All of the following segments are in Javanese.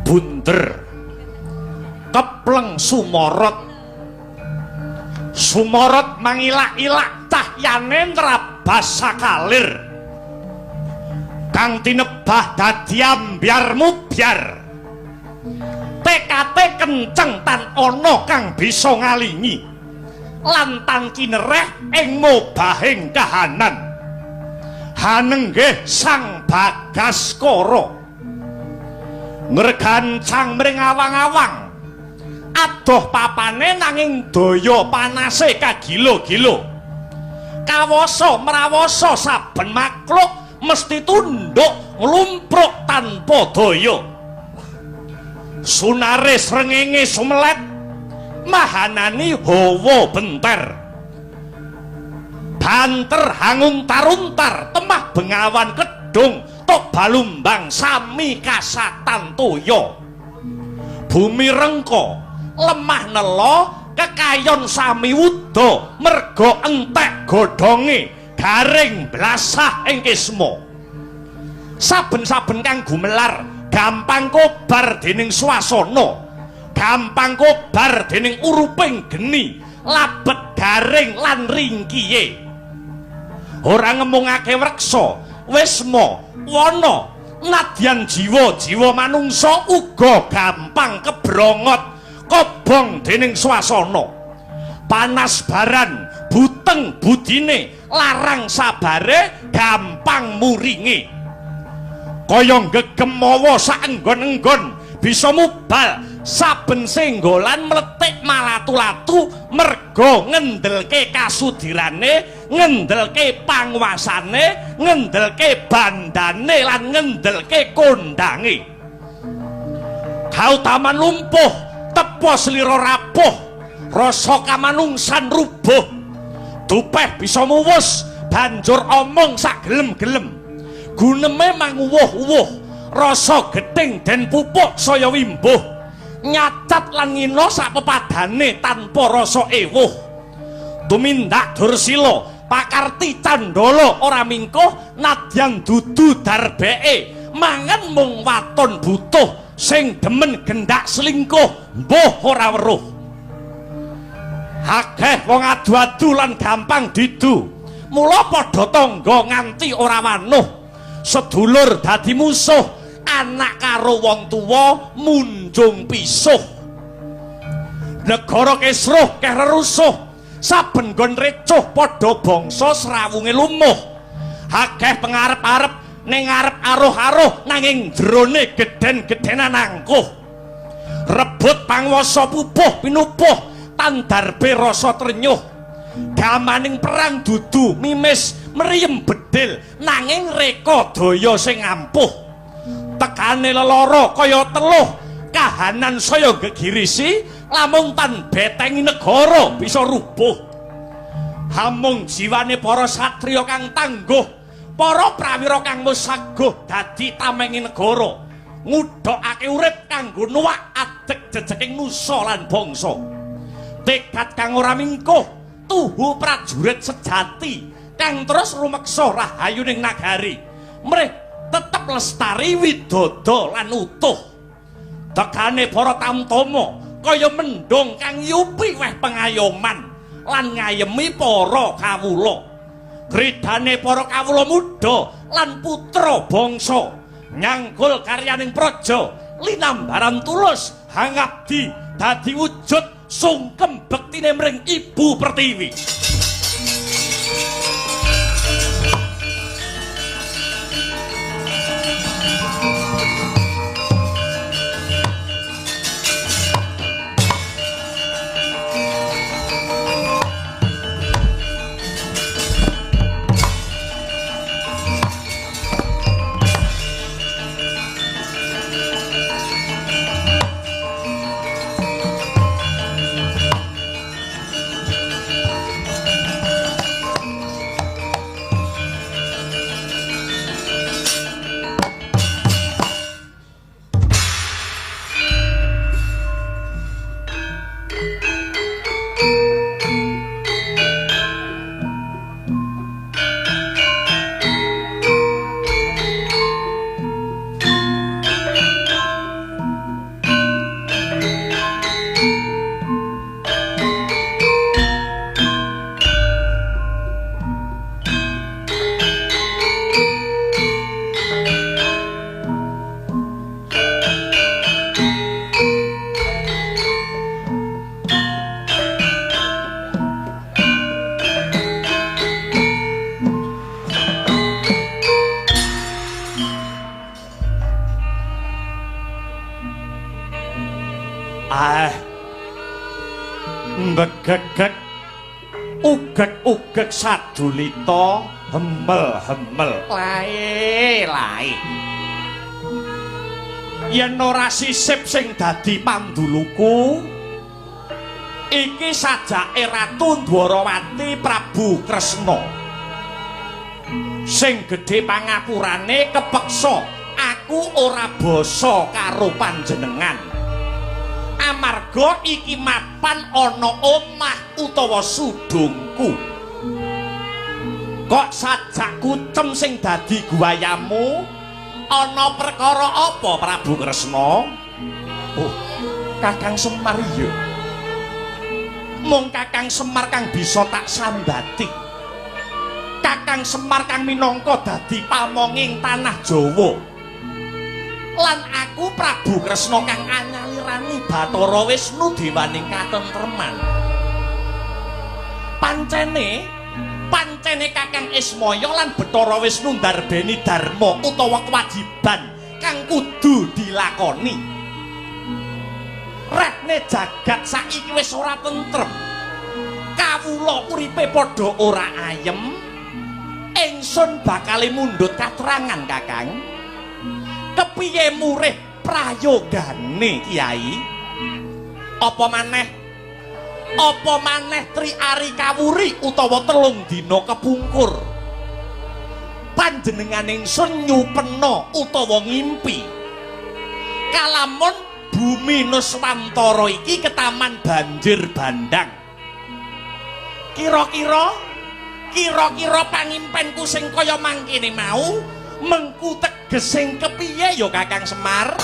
bunder kepleng sumorot mangilak-ilak cahyane nrabas sakalir kang tinebah dadi ambyar mubyar tekate kenceng tan ana kang bisa ngalingi lan tan kinereh ing mobahing kahanan hanenggih Sang Bagaskara ngregancang mring awang-awang adoh papane nanging daya panase kagilo-gilo kawasa mrawasa saben makhluk mesti tunduk nglumpruk tanpa daya sunare srengenge sumelet mahanani hawa benter banter hangung taruntar temah bengawan kedung tok balumbang sami kasatan toya bumi rengko lemah nelo kekayon sami wuda merga entek godhonge garing blasah ing kisma saben-saben kang gumelar gampang kobar dening swasana gampang kobar dening uruping geni labet garing lan ringkiye ora ngemungake wreksa wisma wana nadyan jiwa manungsa uga gampang kebrongot kobong dening swasana panas baran buteng budine larang sabare gampang muringi kaya gegem mawa saenggon-enggon bisa mubal saben senggolan mletik malatu-latu merga ngendelke kasudirane ngendelke panguwasane ngendelke bandane lan ngendelke kondange kautaman lumpuh tepo slira rapuh rasa kamanungsan rubuh dupeh bisa muwus banjur omong sak gelem-gelem guneme manguwuh-uwuh rasa gething den pupuk saya wimbuh nyacat lan ngina sak pepadane tanpa rasa ewuh tumindak dursila pakarti candala ora mingkuh nadyan dudu darbeke mangan mung waton butuh sing demen gendak selingkuh mbuh ora weruh akeh wong adu-adu lan gampang didu mula padha tangga nganti ora wanuh sedulur dadi musuh anak karo wong tuwa munjung pisuh negara kisruh keh rerusuh saben nggon recuh padha bangsa srawunge lumuh akeh pengarep-arep ning ngarep aruh-aruh nanging jerone gedhen-gedhenan angkuh rebut panguwasa pupuh pinupuh tandarbe rasa trenyuh gamaning perang dudu mimis mriyem bedil nanging reka daya sing ampuh tekane lelara kaya teluh kahanan saya gegirisi lamun tan betengi negara bisa rubuh hamung jiwane para satriya kang tangguh para prawira kang musaguh dadi tamengi negara ngudhokake urip kanggo nuwak adeg jejeking nusa lan bangsa tekad kang ora mingkuh tuhu prajurit sejati kang terus rumeksa rahayuning nagari mrih tetep lestari widodo lan utuh tekane para tamtama kaya mendung kang yupi weh pengayoman lan ngayemi para kawula gridane para kawula muda lan putra bangsa nyangkul karyaning praja linambaran tulus hangabdi dadi wujud sungkem bektine mring Ibu Pertiwi Begegek ugek-ugek sadulita hemel-hemel lae yen ora sisip sing dadi panduluku iki sajake Ratu Dwarawati Prabu Kresna sing gedhe pangapurane kepeksa aku ora basa karo panjenengan amarga iki mapan ana omah utawa sudungku kok sajak kucem sing dadi guayamu ana perkara apa Prabu Kresna? Oh Kakang Semar ya mung Kakang Semar kang bisa tak sambati Kakang Semar kang minangka dadi pamonging tanah Jawa lan aku Prabu Kresna kang anyalirani Bathara Wisnu dewaning katentreman pancene Kakang Ismaya lan Bathara Wisnu ndarbeni dharma utawa kewajiban kang kudu dilakoni retne jagat saiki wis ora tentrem kawula uripe padha ora ayem ingsun bakal mundhut katrangan Kakang kepiye murih prayogane Kiai apa maneh Tri Ari Kawuri utawa telung dina kepungkur panjenengan ingsun nyupena utawa ngimpi kalamun bumi Nuswantara iki ketaman banjir bandang kira-kira pangimpenku sing kaya mangkene mau mengku tegesing kepiye ya Kakang Semar?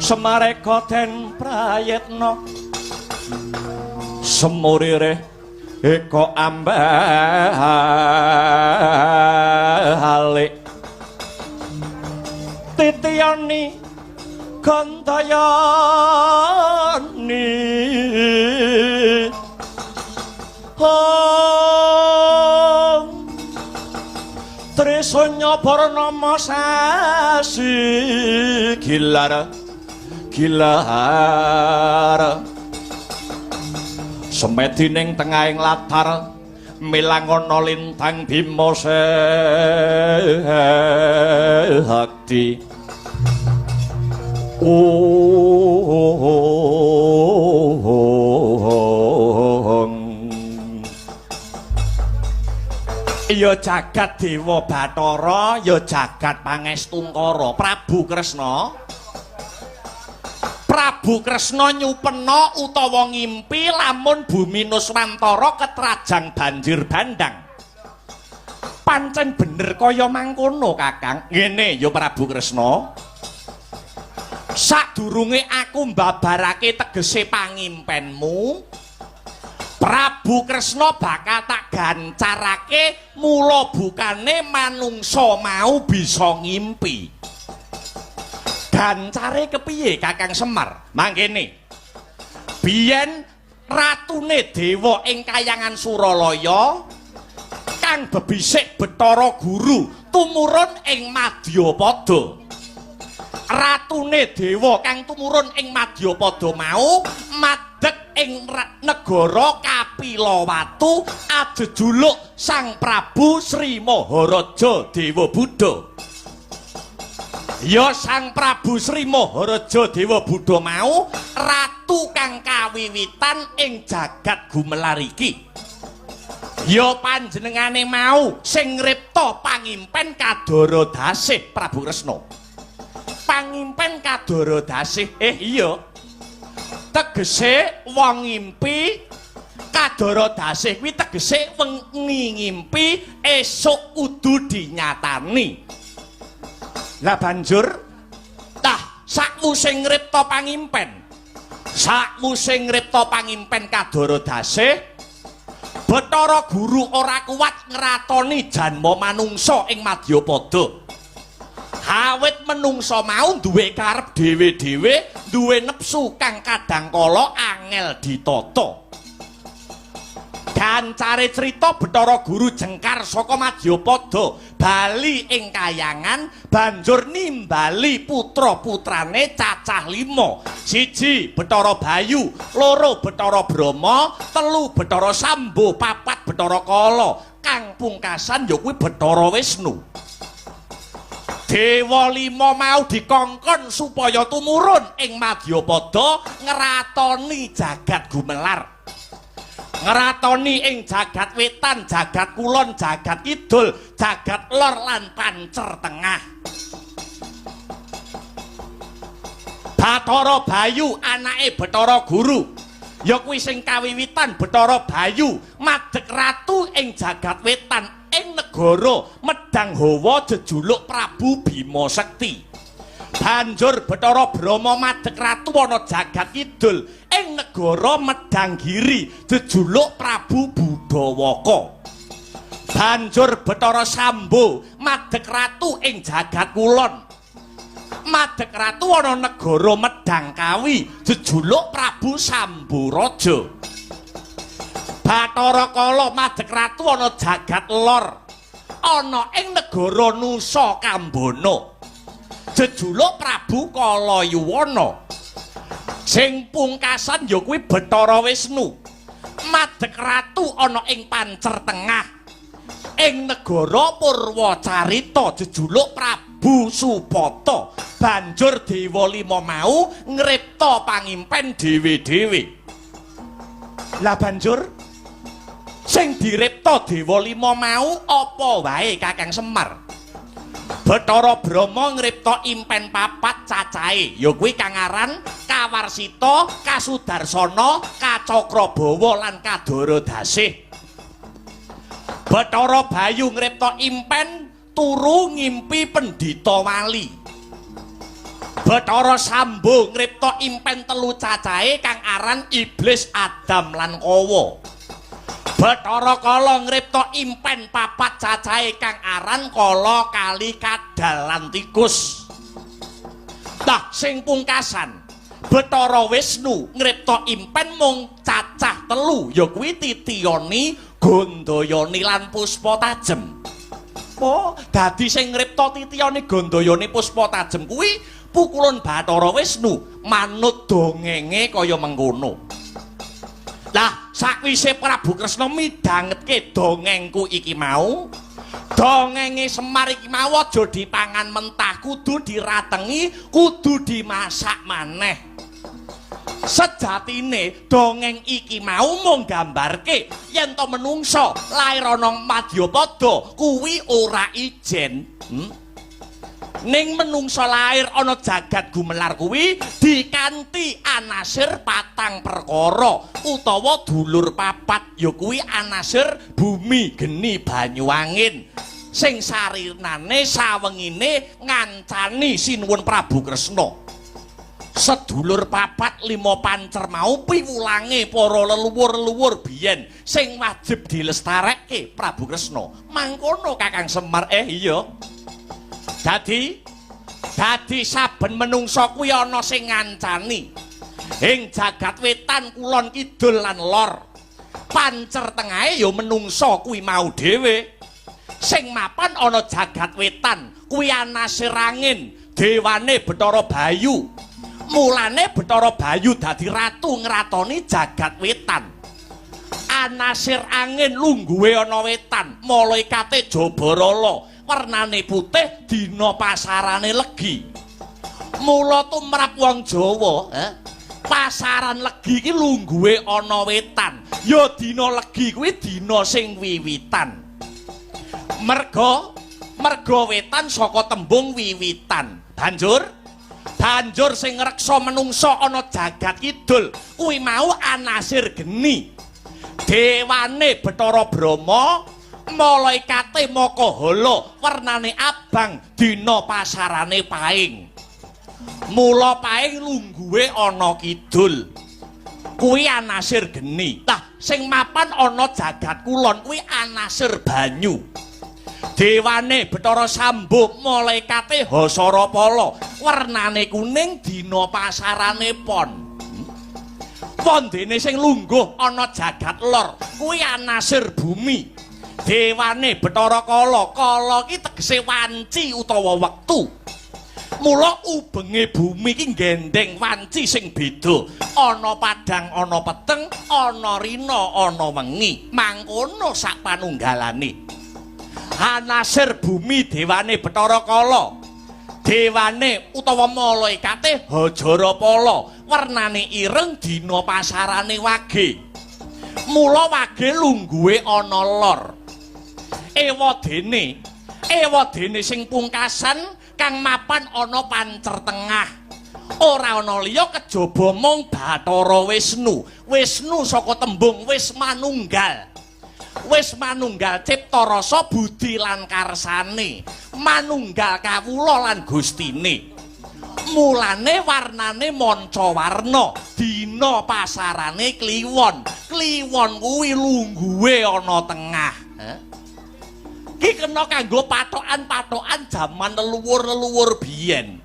Semareka den prayetna semurire eko ambalik titiyani gandayani Trisanya Purnama sasi gilar semedining tengahing latar milangana lintang Bima Sekti ya jagat Dewa Bathara ya jagat Pangestungkara Prabu Kresna nyupena utawa ngimpi lamun bumi Nuswantara ketrajang banjir bandang. Pancen bener kaya mangkono, Kakang. Ngene ya Prabu Kresna. Sadurunge aku mbabarake tegese pangimpenmu, Prabu Kresna bakal tak gancarake mula bukane manungsa mau bisa ngimpi. Gancare kepiye Kakang Semar? Mangkene. Biyen ratune dewa ing kayangan Suralaya kang bebisik Bathara Guru tumurun ing Madyapada. Ratune dewa kang tumurun ing Madyapada mau madeg ing negara Kapilawatu ajejuluk Sang Prabu Sri Maharaja Dewa Buddha. Ya Sang Prabu Sri Maharaja Dewa Buddha mau ratu kang kawiwitan ing jagat gumelar iki. Ya panjenengane mau sing ngripta pangimpen Kadara Dasih Prabu Kresna. Pangimpen Kadara Dasih iya. Tegese wong ngimpi Kadara Dasih kuwi tegese wengi ngimpi esuk kudu dinyatani. Lah banjur tah sakmu sing ngripta pangimpen Sakwise ngripta pangimpen Kadara Dasih, Bathara Guru ora kuat ngratoni janma manungsa ing Madyapada. Awit menungsa mau duwe karep dhewe-dhewe, duwe nepsu kang kadhangkala angel ditata. Gancare crita Bathara Guru jengkar saka Madyapada bali ing kahyangan banjur nimbali putra-putrane cacah 5. 1 Bathara Bayu, 2 Bathara Brama, 3 Bathara Sambo, 4 Bathara Kala, kang pungkasan ya kuwi Bathara Wisnu. Dewa 5 mau dikongkon supaya tumurun ing Madyapada ngratoni jagat gumelar. Ngratoni ing jagat wetan, jagat kulon, jagat kidul, jagat lor lan pancer tengah. Bathara Bayu anake Bathara Guru, ya kuwi sing kawiwitan Bathara Bayu madheg ratu ing jagat wetan ing negara Medang Hawa jejuluk Prabu Bima Sekti. Banjur Bathara Brama madheg ratu ana jagat kidul ing negara Medanggiri jejuluk Prabu Budawaka. Banjur Bathara Sambo madheg ratu ing jagat kulon, madheg ratu ana negara Medangkawi jejuluk Prabu Samburaja. Bathara Kala madheg ratu ana jagat lor ana ing negara Nusa Kambana jejuluk Prabu Kalayuwana. Sing pungkasan ya kuwi Bathara Wisnu madheg ratu ana ing pancer tengah ing negara Purwacarita jejuluk Prabu Supata. Banjur Dewa 5 mau ngripta pangimpen dhewe-dhewe. Lah banjur sing diripta Dewa 5 mau apa wae Kakang Semar? Bathara Brama ngripta impen 4 cacahe, ya kuwi kang aran Kawarsita, Kasudarsana, Kacakrabawa lan Kadara Dasih. Bathara Bayu ngripta impen turu ngimpi Pendhita Wali. Bathara Sambo ngripta impen 3 cacahe kang aran Iblis, Adam lan Kawa. Bathara Kala ngripta impen 4 cacahe kang aran Kala, Kali, Kadal lan Tikus. Nah, sing pungkasan Bathara Wisnu ngripta impen mung cacah 3, ya kuwi Titiyani, Gandayani lan Puspatajem. Oh, dadi sing ngripta Titiyani, Gandayani, Puspatajem kuwi pukulun Bathara Wisnu manut dongenge kaya mengkono. Lah sakwise Prabu Kresna midhangetke dongengku iki mau, dongenge Semar iki mau aja dipangan mentah, kudu diratengi, kudu dimasak maneh. Sejatine dongeng iki mau mung gambarke yen to menungsa lair ana Madyapada kuwi ora ijen. Ning menungsa lair ana jagat gumelar kuwi dikanthi anasir 4 perkara utawa dulur 4, ya kuwi anasir bumi, geni, banyu, angin sing sarinane sawengine ngancani sinuwun Prabu Kresna. Sedulur 4, 5 pancer mau piwulange para leluhur-leluhur biyen sing wajib dilestarekke Prabu Kresna. Mangkono Kakang Semar. Iya. Dadi saben menungsa kuwi ana sing ngancani ing jagat wetan, kulon, kidul lan lor. Pancer tengahe ya menungsa kuwi mau dhewe. Sing mapan ana jagat wetan kuwi anasir angin, dewane Bathara Bayu. Mulane Bathara Bayu dadi ratu ngratoni jagat wetan. Anasir angin lungguhe ana wetan, malaikate Jabarala. Warnane putih, dina pasarane legi. Mula tumrap wong Jawa, pasaran legi iki lungguhe ana wetan. Ya dina legi kuwi dina sing wiwitan. Merga wetan saka tembung wiwitan. Banjur sing ngreksa menungsa ana jagat kidul kuwi mau anasir geni. Dewane Bathara Brama, malaikate Makahala, warnane abang, dina pasarane paing. Mula paing lungguhe ana kidul. kuwi anasir geni. Lah sing mapan ana jagat kulon kuwi anasir banyu. Dewane Bathara Sambu malaikate Hasarapala wernane kuning dina pasarane pon. Wondene sing lungguh ana jagat lor kuwi anasir bumi. Dewane Bathara Kala, kala ki tegese wanci utawa wektu. Mula ubenge bumi ki gendeng wanci sing beda. Ana padang, ana peteng, ana rina, ana wengi. Mangkono sak panunggalane. Anasir bumi dewane Bathara Kala. Dewane utawa malaikate Hajarapala. Wernane ireng dina pasarane wage. Mula wage lungguhe ana lor. Ewadene sing pungkasan kang mapan ana pancer tengah. Ora ana liya kejaba mung Bathara Wisnu. Wisnu saka tembung wis manunggal. Wis manunggal cipta rasa budi lan karsane. Manunggal kawula lan Gustine. Mulane warnane manca-warna. Dina pasarane kliwon. Kliwon kuwi lungguhe ana tengah. Ki kena kanggo patokan-patokan jaman leluhur-leluhur biyen.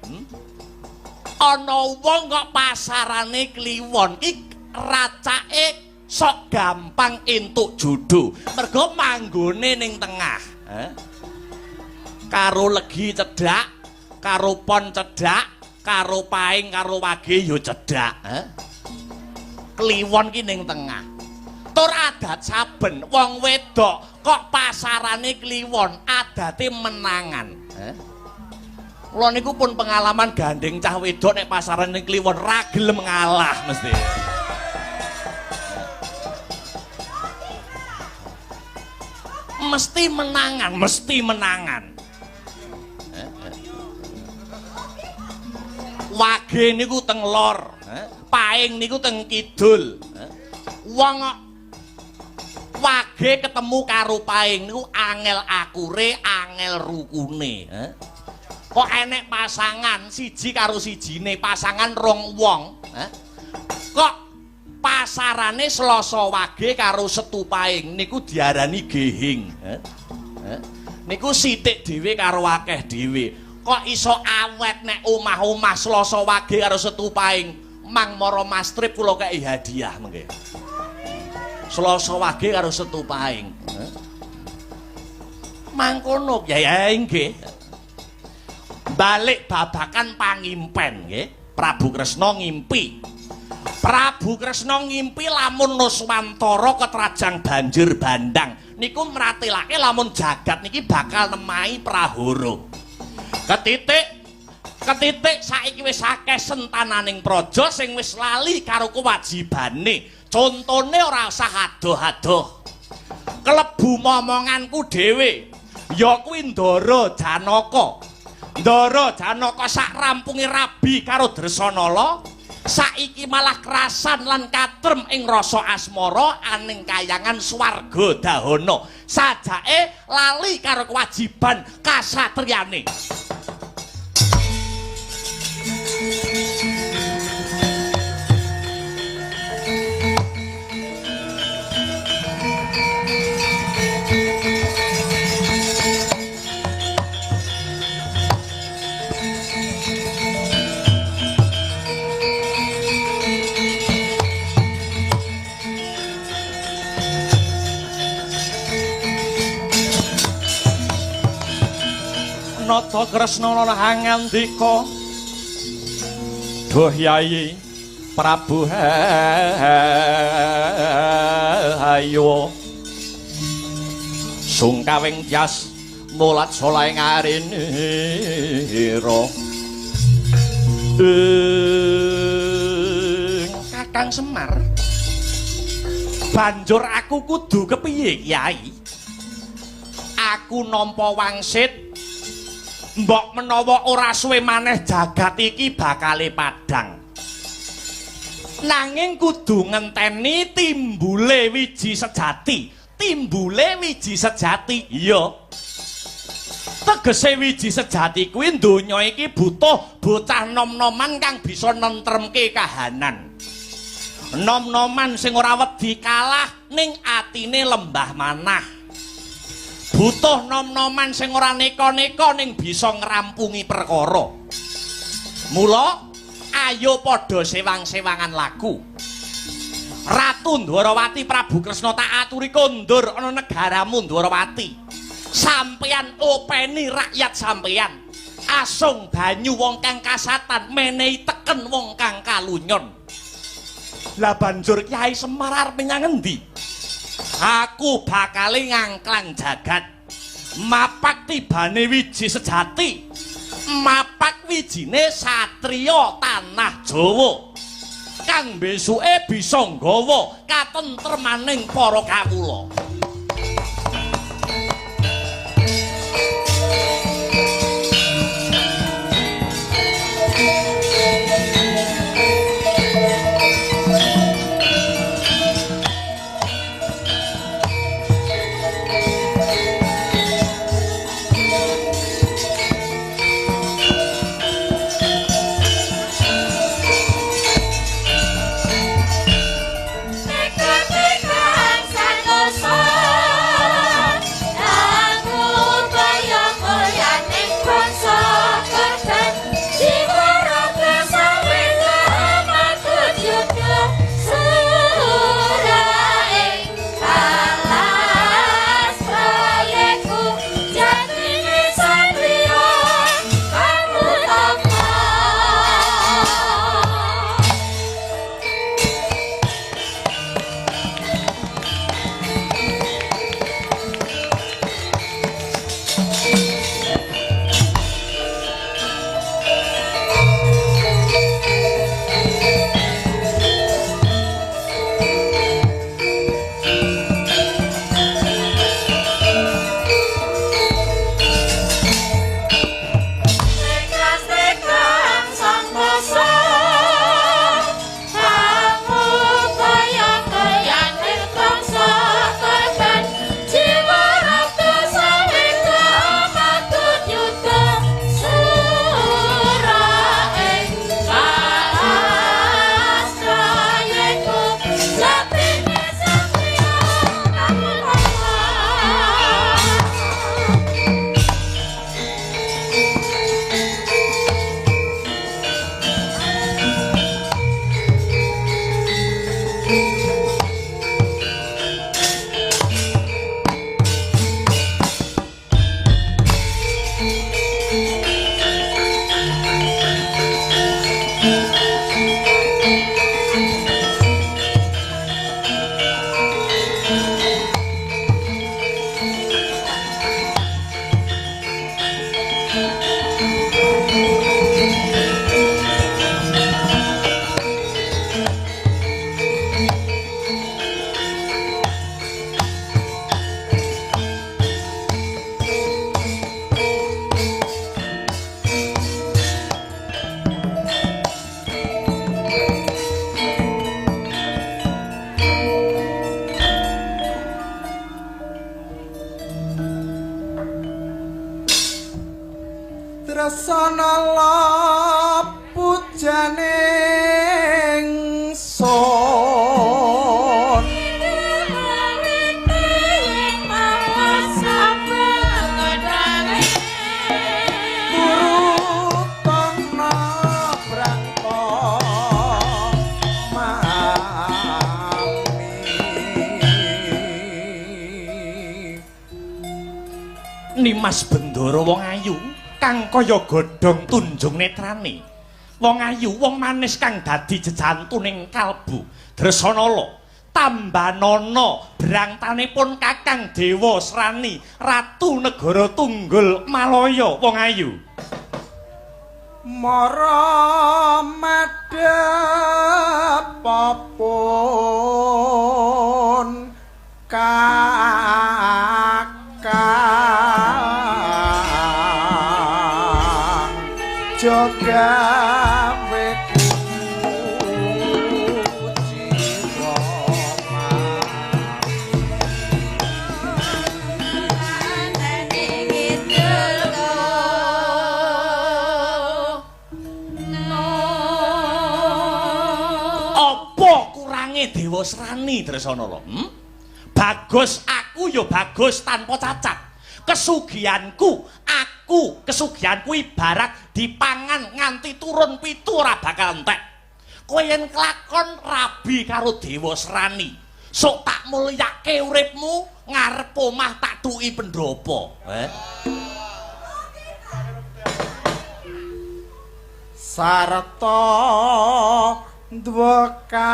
Ana wong kok pasarane kliwon ki racake sok gampang entuk jodoh. Mergo manggone ning tengah. Karo legi cedhak, karo pon cedhak, karo paing, karo wage ya cedhak. Kliwon ki ning tengah. Tur adat saben wong wedok kok pasarane kliwon adate menangan. Kula niku pun pengalaman gandeng cah wedok nek pasarane kliwon ra gelem ngalah mesti. Mesti menangan. Wage niku teng lor, paing niku teng kidul. Wong wage ketemu karo paing niku angel akure, angel rukune. Kok enek pasangan siji karo sijine, pasangan rong wong. Kok pasarane Selasa Wage karo Setu Paing niku diarani gehing. Niku sithik dhewe karo akeh dhewe. Kok iso awet nek omah-omah Selasa Wage karo Setu Paing. Mang Mara Mas Trip kula kei hadiah mengke. Selasa Wage karo Setu Paing. Mangkono ya nggih. Balik babakan pangimpen nggih. Prabu Kresna ngimpi. Prabu Kresna ngimpi lamun Nuswantara ketrajang banjir bandang niku mratelake lamun jagat niki bakal nemahi prahara. Ketitik saiki wis akeh sentananing praja sing wis lali karo kewajibane. Contone ora usah adoh-adoh. Klebu momonganku dhewe ya kuwi Ndara Janaka. Ndara Janaka sak rampunge rabi karo Dresanala. Saiki malah kerasan lan katrem ing rasa asmara aning kayangan swarga dahana. Sajake lali karo kewajiban kasatriyane. Nata Kresna ngandika Duh Yayi Prabu hayo sungkawing tias mulat solahe ngarinira Kakang Semar banjur aku kudu kepiye Kyai aku nampa wangsit mbok menawa ora suwe maneh jagat iki bakale padhang. Nanging kudu ngenteni timbule wiji sejati. Timbule wiji sejati. Iya. Tegese wiji sejati kuwi donya iki butuh bocah nom-noman kang bisa nentremke kahanan. nom-noman sing ora wedi kalah ning atine lembah manah. Butuh nom-noman sing ora neka-neka ning bisa ngrampungi perkara. Mula ayo padha sewang-sewangan laku. Ratu Ndwarawati Prabu Kresna tak aturi kondur ana negaramu Ndwarawati. Sampeyan openi rakyat sampeyan. Asung banyu wong kang kasatan menehi teken wong kang kalunyon. Lah banjur Kyai Semar arep menyang endi? Aku bakale ngangklang jagat. Mapak tibane wiji sejati. Mapak wijine satriya tanah Jawa. Kang besuke bisa nggawa katentremaning para kawula. Tresana pujaning son Purutana brangka mami Nimas Bendara wong ayu kang kaya godhong tunjung netrane. Wong ayu, wong manis kang dadi jejantuning kalbu. Dresanala, Tambanana brangtanipun Kakang Dewa Srani, Ratu Negara Tunggul Malaya, wong ayu. Mara madhep papun kakang joga senenge Dewa Srani Dresanala. Bagus aku ya bagus tanpa cacat. Kesugihanku ibarat dipangan nganti turun pitu ora bakal entek. Kowe yen kelakon rabi karo Dewa Srani, sok tak mulyake uripmu ngarep omah tak tuki pendopo. Sarta dwekang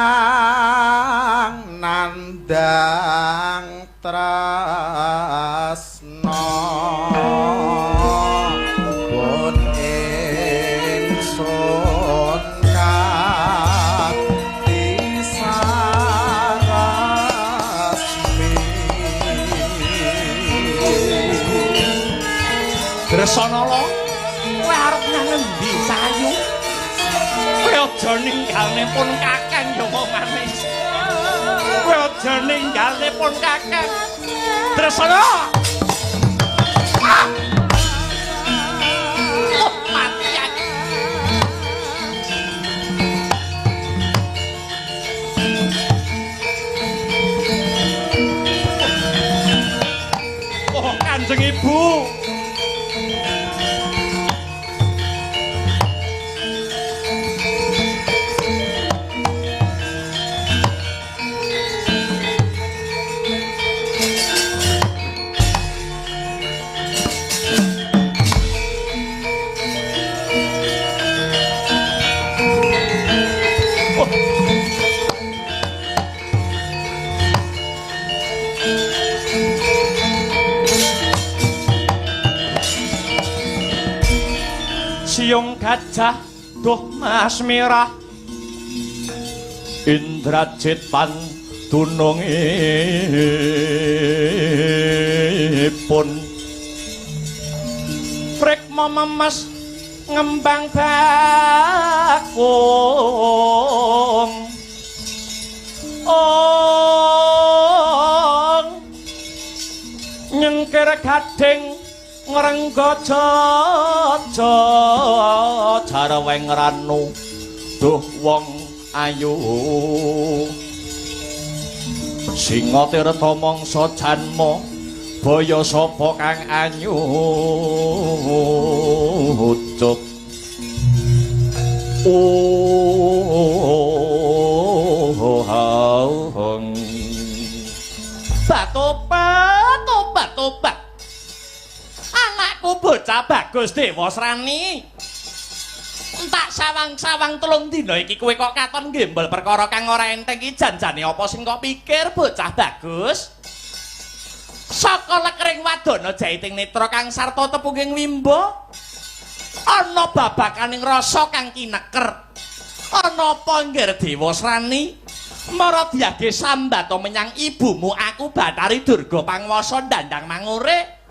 nandang tresna pun ingsun kanthi sarasmi. Dresanala, kowe arep nang endi sayu? Kowe aja ninggalne pun kakang ya wong manis. Kowe aja ninggalne pun kakang. Dresanala. Oh, mati aku. Oh, Kanjeng Ibu. Siung gajah duh Mas Mirah Indrajit pantunungipun Prikma memes ngembang bakung nyengkir gading ngrengga jaja jarweng ranu duh wong ayu singa tirta mangsa janma baya sapa kang anyu ucuk tobat anakku bocah bagus Dewa Srani entak sawang-sawang telung dina iki kowe kok katon gembel perkara kang ora enteng iki janjane apa sing kok pikir bocah bagus saka lekring wadana jaiting netra kang sarta tepunging wimba ana babakaning rasa kang kineker ana apa nggih Dewa Srani Maradhyage sambato menyang ibumu aku Bathari Durga Pangwasa ndandang mangure.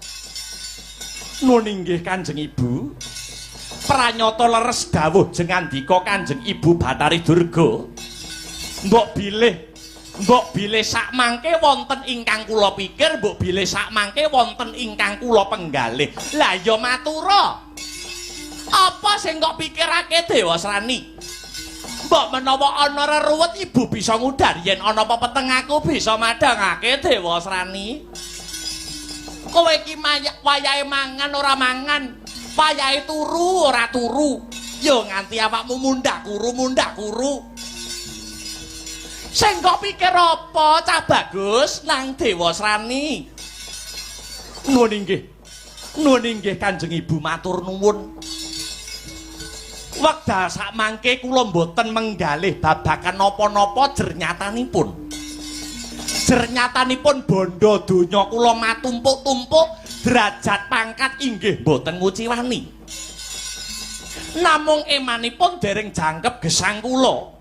Nuwun inggih Kanjeng Ibu. Pranyata leres dawuh jengandika Kanjeng Ibu Bathari Durga. Mbok bilih sak mangke wonten ingkang kula pikir, mbok bilih sak mangke wonten ingkang kula penggalih. Lah ya matura. Apa sing kok pikirake Dewa Srani? Mbok menawa ana reruwet ibu bisa ngudar yen ana pepeteng aku bisa madhangake Dewa Srani. Kowe iki wayahe mangan ora mangan, wayahe turu ora turu. Ya nganti awakmu mundak kuru. Sing kok pikir apa cah bagus nang Dewa Srani? Nuwun inggih Kanjeng Ibu matur nuwun. Wekdal sak mangke kula mboten menggalih babakan napa-napa jernyatanipun. Jernyatanipun bondo donya kula matumpuk-tumpuk, derajat pangkat inggih mboten nguciwani. Namung emanipun dereng jangkep gesang kula.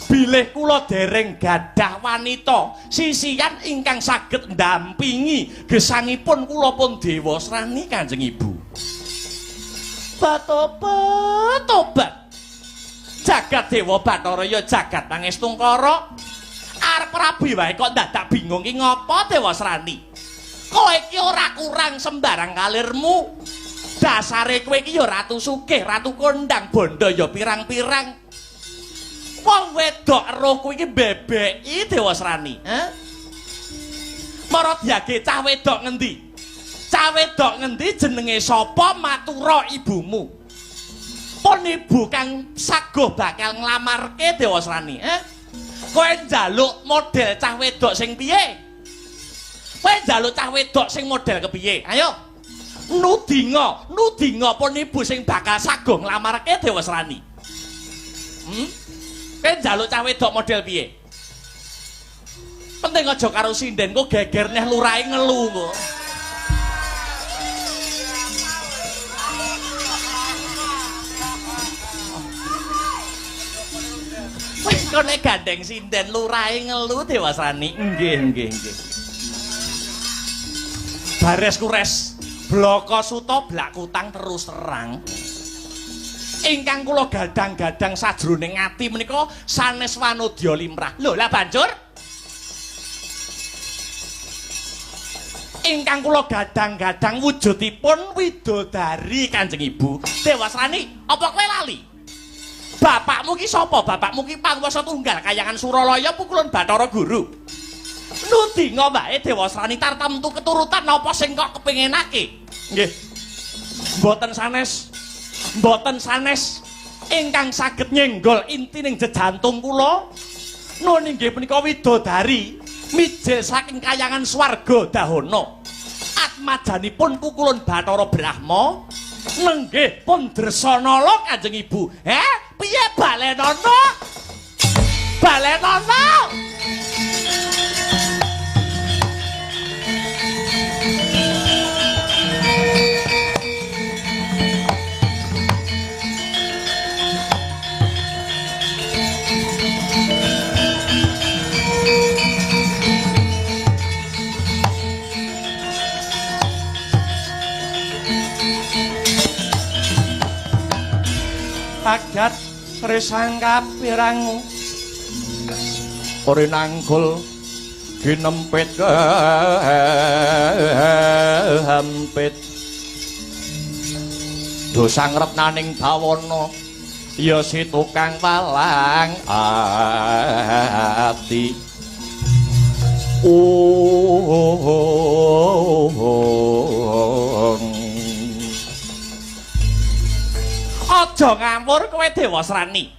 Bilih kula dereng gadah wanita sisian ingkang saged ndampingi gesangipun kula pun Dewa Srani Kanjeng Ibu. Tobat jagat Dewa Bathara ya jagat Pangestungkara arep rabi wae kok dadak bingung ki ngopo Dewa Srani kowe iki ora kurang sembarang kalirmu dasare kowe iki ya ratu sugih ratu kondang bondo ya pirang-pirang Wong wedok roh kuwi iki bebeki Dewa Srani, Mara diage cah wedok ngendi? Cah wedok ngendi jenenge sapa matura ibumu? Pun ibu kang saguh bakal nglamarke Dewa Srani, Kowe njaluk model cah wedok sing piye? Kowe njaluk cah wedok sing model kepiye? Ayo. Nudinga pun ibu sing bakal saguh nglamarke Dewa Srani. Kowe njaluk cah wedok model piye? Penting aja karo sinden kok geger neh lurahe ngelu kok. Wis kok nek gandeng sinden lurahe ngelu Dewa Srani. Nggih. Bares kures bloko suta blak kutang terus terang. Ingkang kula gadang-gadang sajroning ati menika sanes wanodya limrah. Lho, lah banjur ingkang kula gadang-gadang wujudipun widodari Kanjeng Ibu Dewa Srani. Apa kowe lali? Bapakmu ki sapa? Bapakmu ki Panguwasa Tunggal Kayangan Suralaya Pukulan Bathara Guru. Nudinga wae Dewa Srani tartamtu keturutan napa sing kok kepinginake? Nggih. Mboten sanes ingkang saged nyenggol intining jejantung kula. Nun inggih punika widodari mijil saking Kayangan Swarga Dahana. Atmajanipun Pukulan Bathara Brahma. Nenggih pun Dresanala Kanjeng Ibu. Piye Balenono? Balenono! Agat tresangka pirangu ora nangkul ginempit hampit dosang retnaning bawana ya si tukang walang ati aja ngamur kowe Dewa Srani.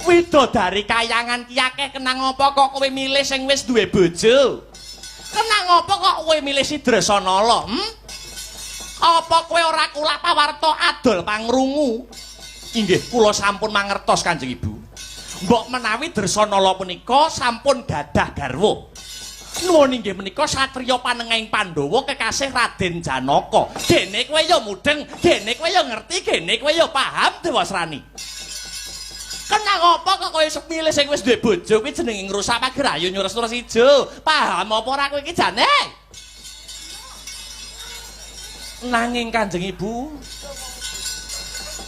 Widodari kayangan ki akeh kenang apa kok kowe milih sing wis duwe bojo? Kenang apa kok kowe milih si Dresanala? Apa kowe ora kula pawarta adol pangrungu? Inggih kula sampun mangertos Kanjeng Ibu. Mbok menawi Dresanala punika sampun gadah garwa. Nuwun inggih menika satriya panengahing Pandhawa kekasih Raden Janaka. Dene kowe ya mudeng, dene kowe ya ngerti, dene kowe ya paham Dewa Srani. Kenang apa kok kowe milih sing wis duwe bojo kuwi jenenge ngrusak pagrayo nyures-nyures ijo. Paham apa ora kowe iki jane? Nanging Kanjeng Ibu,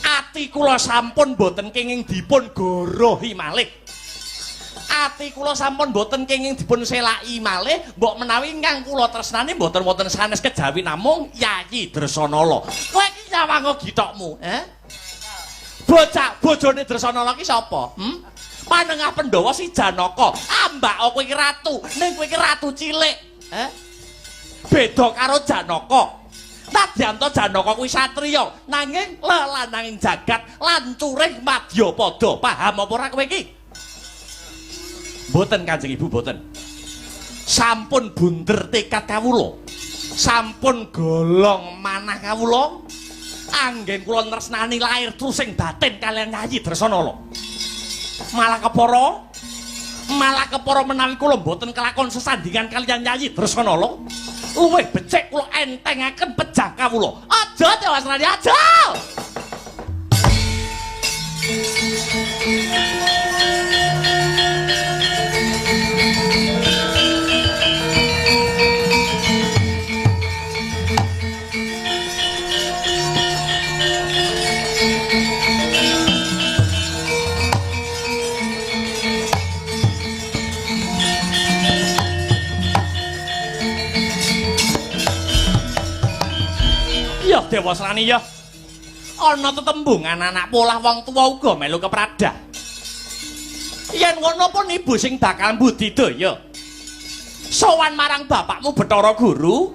ati kula sampun boten kenging dipun gorohi malih. Ati kula sampun boten kenging dipun selaki malih, mbok menawi ingkang kula tresnani mboten wonten sanes kejawi namung Yayi Dresanala. Kowe iki nyawang githokmu, Bocah bojone Dresanala ki sapa? Panengah Pandhawa si Janaka. Ambak kowe iki ratu, ning kowe iki ratu cilik. Beda karo Janaka. Nadyanto Janaka kuwi satriya, nanging lelananging jagat lan curing Madyapada. Paham apa ora kowe iki? Boten Kanjeng Ibu, boten. Sampun bunder tekad kawula. Sampun golong manah kawula. Anggen kula tresnani lahir trusing batin kalian Yayi Dresanala. Malah kepara menawi kula boten kelakon sesandingan kalian Yayi Dresanala. Luwih becik kula entengaken pejah kawula. Aja Dewa Srani, aja. Ya Dewa Srani ya. Ana tetembungan anak polah wong tuwa uga melu kepradah. Yen ngono pun ibu sing bakal budidaya sowan marang bapakmu Bathara Guru.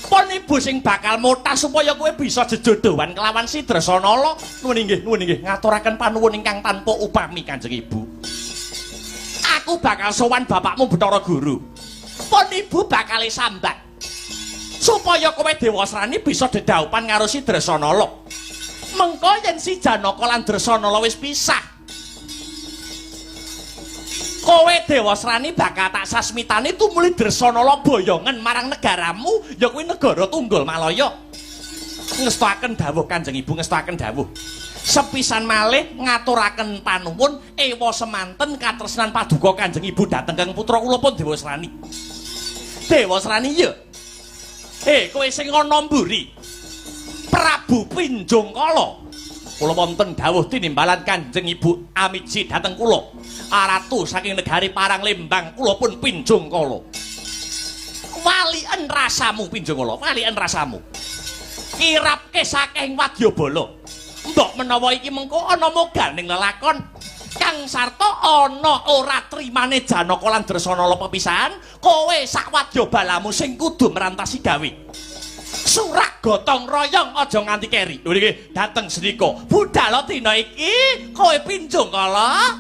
Pun ibu sing bakal motas supaya kowe bisa jejodohan kelawan si Dresanala. Nuwun inggih ngaturaken panuwun ingkang tanpa upami Kanjeng Ibu. Aku bakal sowan bapakmu Bathara Guru. Pun ibu bakal sambat supaya kowe Dewasrani bisa dedaupan karo si Dresanala. Mengko yen si Janaka lan Dresanala wis pisah, kowe Dewasrani bakal tak sasmitane tumuli Dresanala boyongen marang negaramu, ya kuwi negara Tunggul Malaya. Ngestakaken dawuh Kanjeng Ibu, ngestakaken dawuh. Sepisan malih ngaturaken panuwun ewa semanten katresnan paduka Kanjeng Ibu dhateng kang putra kula pun Dewasrani. Dewasrani ya. Kowe sing ana mburi. Prabu Pinjongkala. Kula wonten dawuh tinimbalan Kanjeng Ibu amiji dhateng kula. Aratu saking negari Parang Lembang kula pun Pinjongkala. Walien rasamu Pinjongkala, walien rasamu. Kirapke saking wadyabala. Mbok menawa iki mengko ana moganing lelakon kang sarta ana ora trimane Janaka lan Dresanala pepisahan, kowe sak wadyabalamu sing kudu merantasi gawe. Surak gotong royong aja nganti keri. Lho niki dateng sedika. Budhal dina iki kowe Pinjongkala.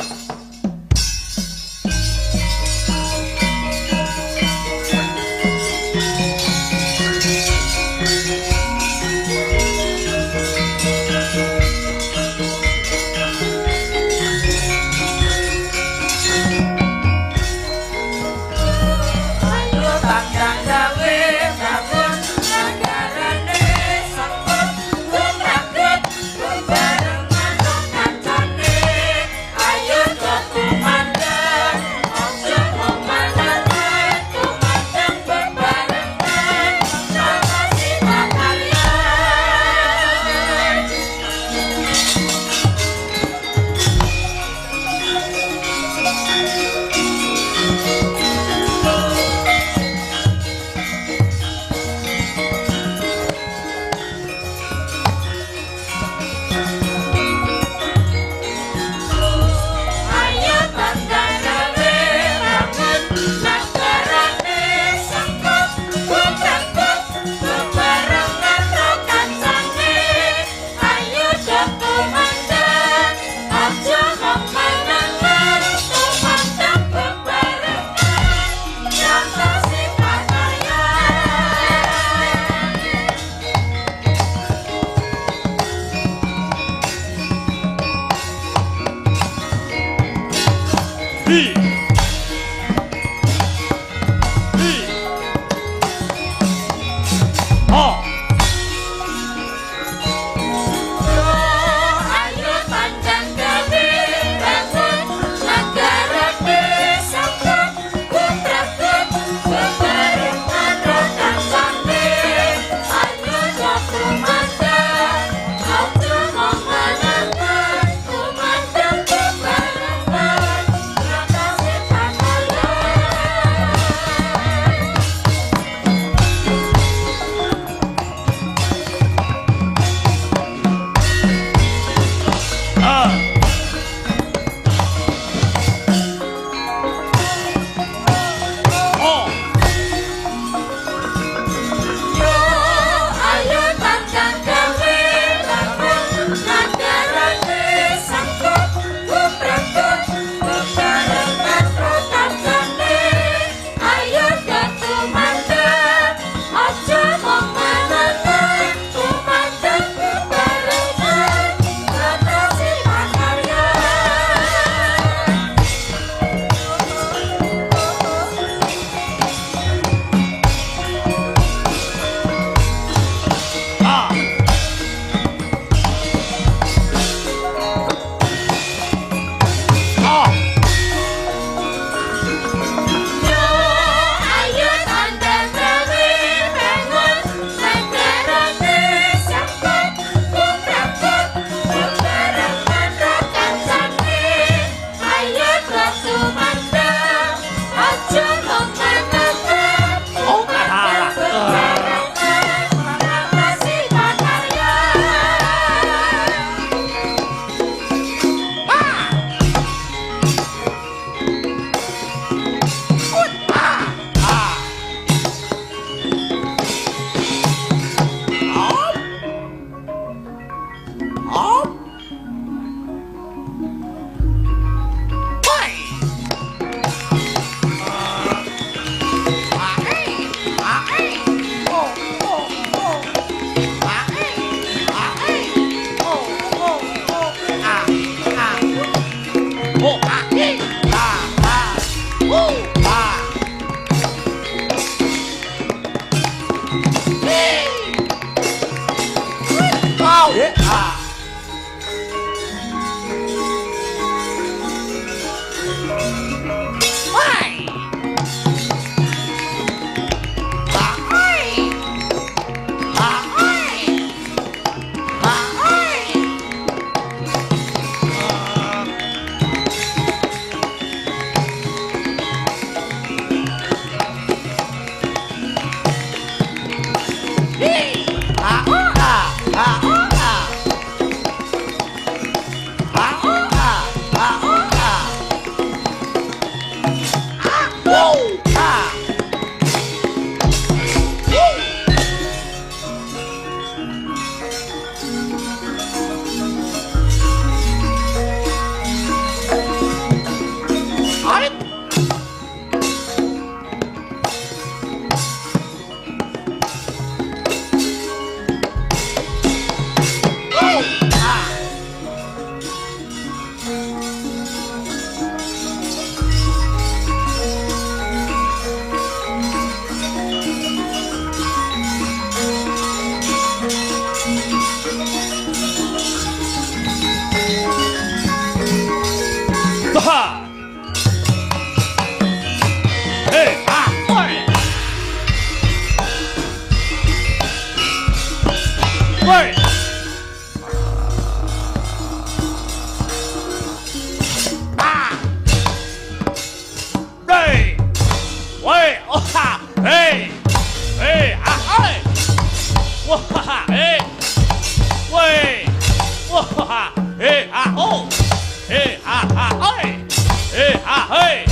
嘿，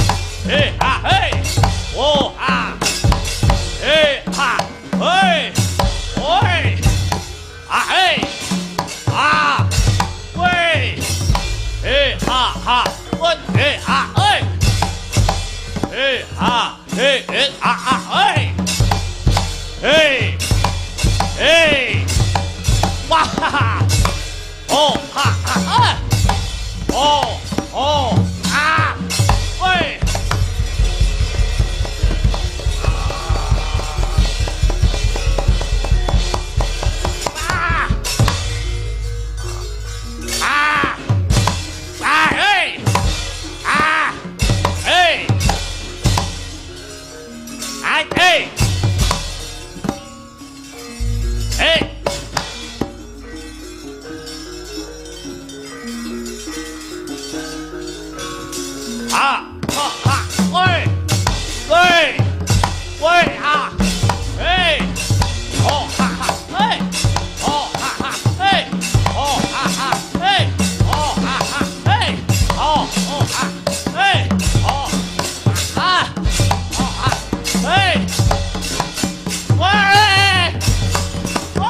嘿哈嘿，哦哈，嘿哈嘿，喂，啊嘿，啊喂，嘿哈哈，问嘿啊嘿，嘿哈嘿嘿啊啊嘿，嘿，嘿，哇哈哈，哦哈哈嘿。哦哦啊！喂！啊！啊！啊！嘿！啊！嘿！哎嘿！嘿！啊！哈哈！喂！喂！喂啊！嘿！哦哈哈！嘿！哦哈哈！嘿！哦哈哈！嘿！哦哈哈！嘿！哦哦哈！嘿！哦啊！哦啊！嘿！喂！喂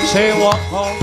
！Say what home.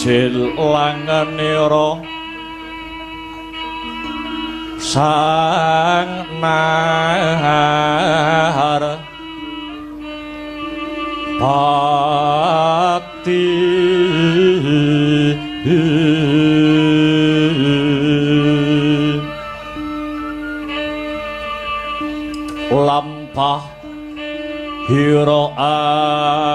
jilanganira sang nahar pati lampah hira alon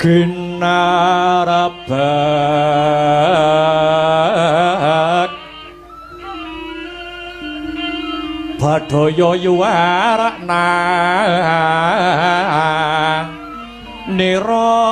kinarabak badaya yuwarna nira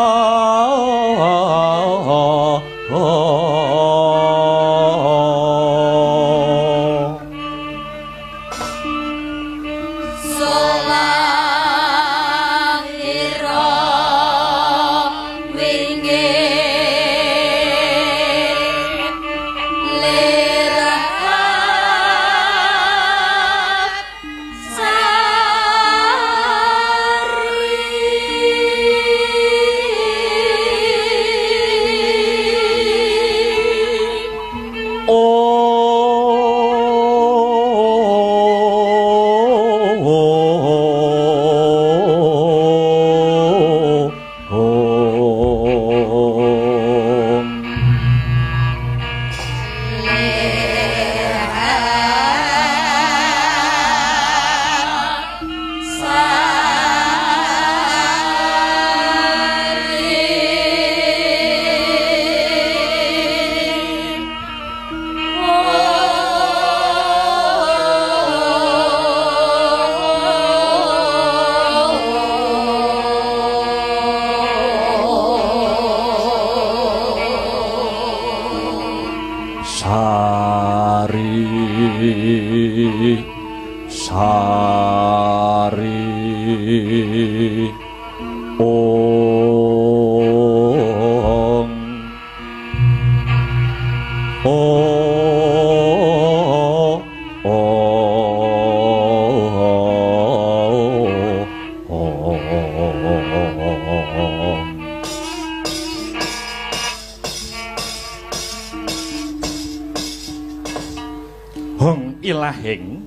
ilahing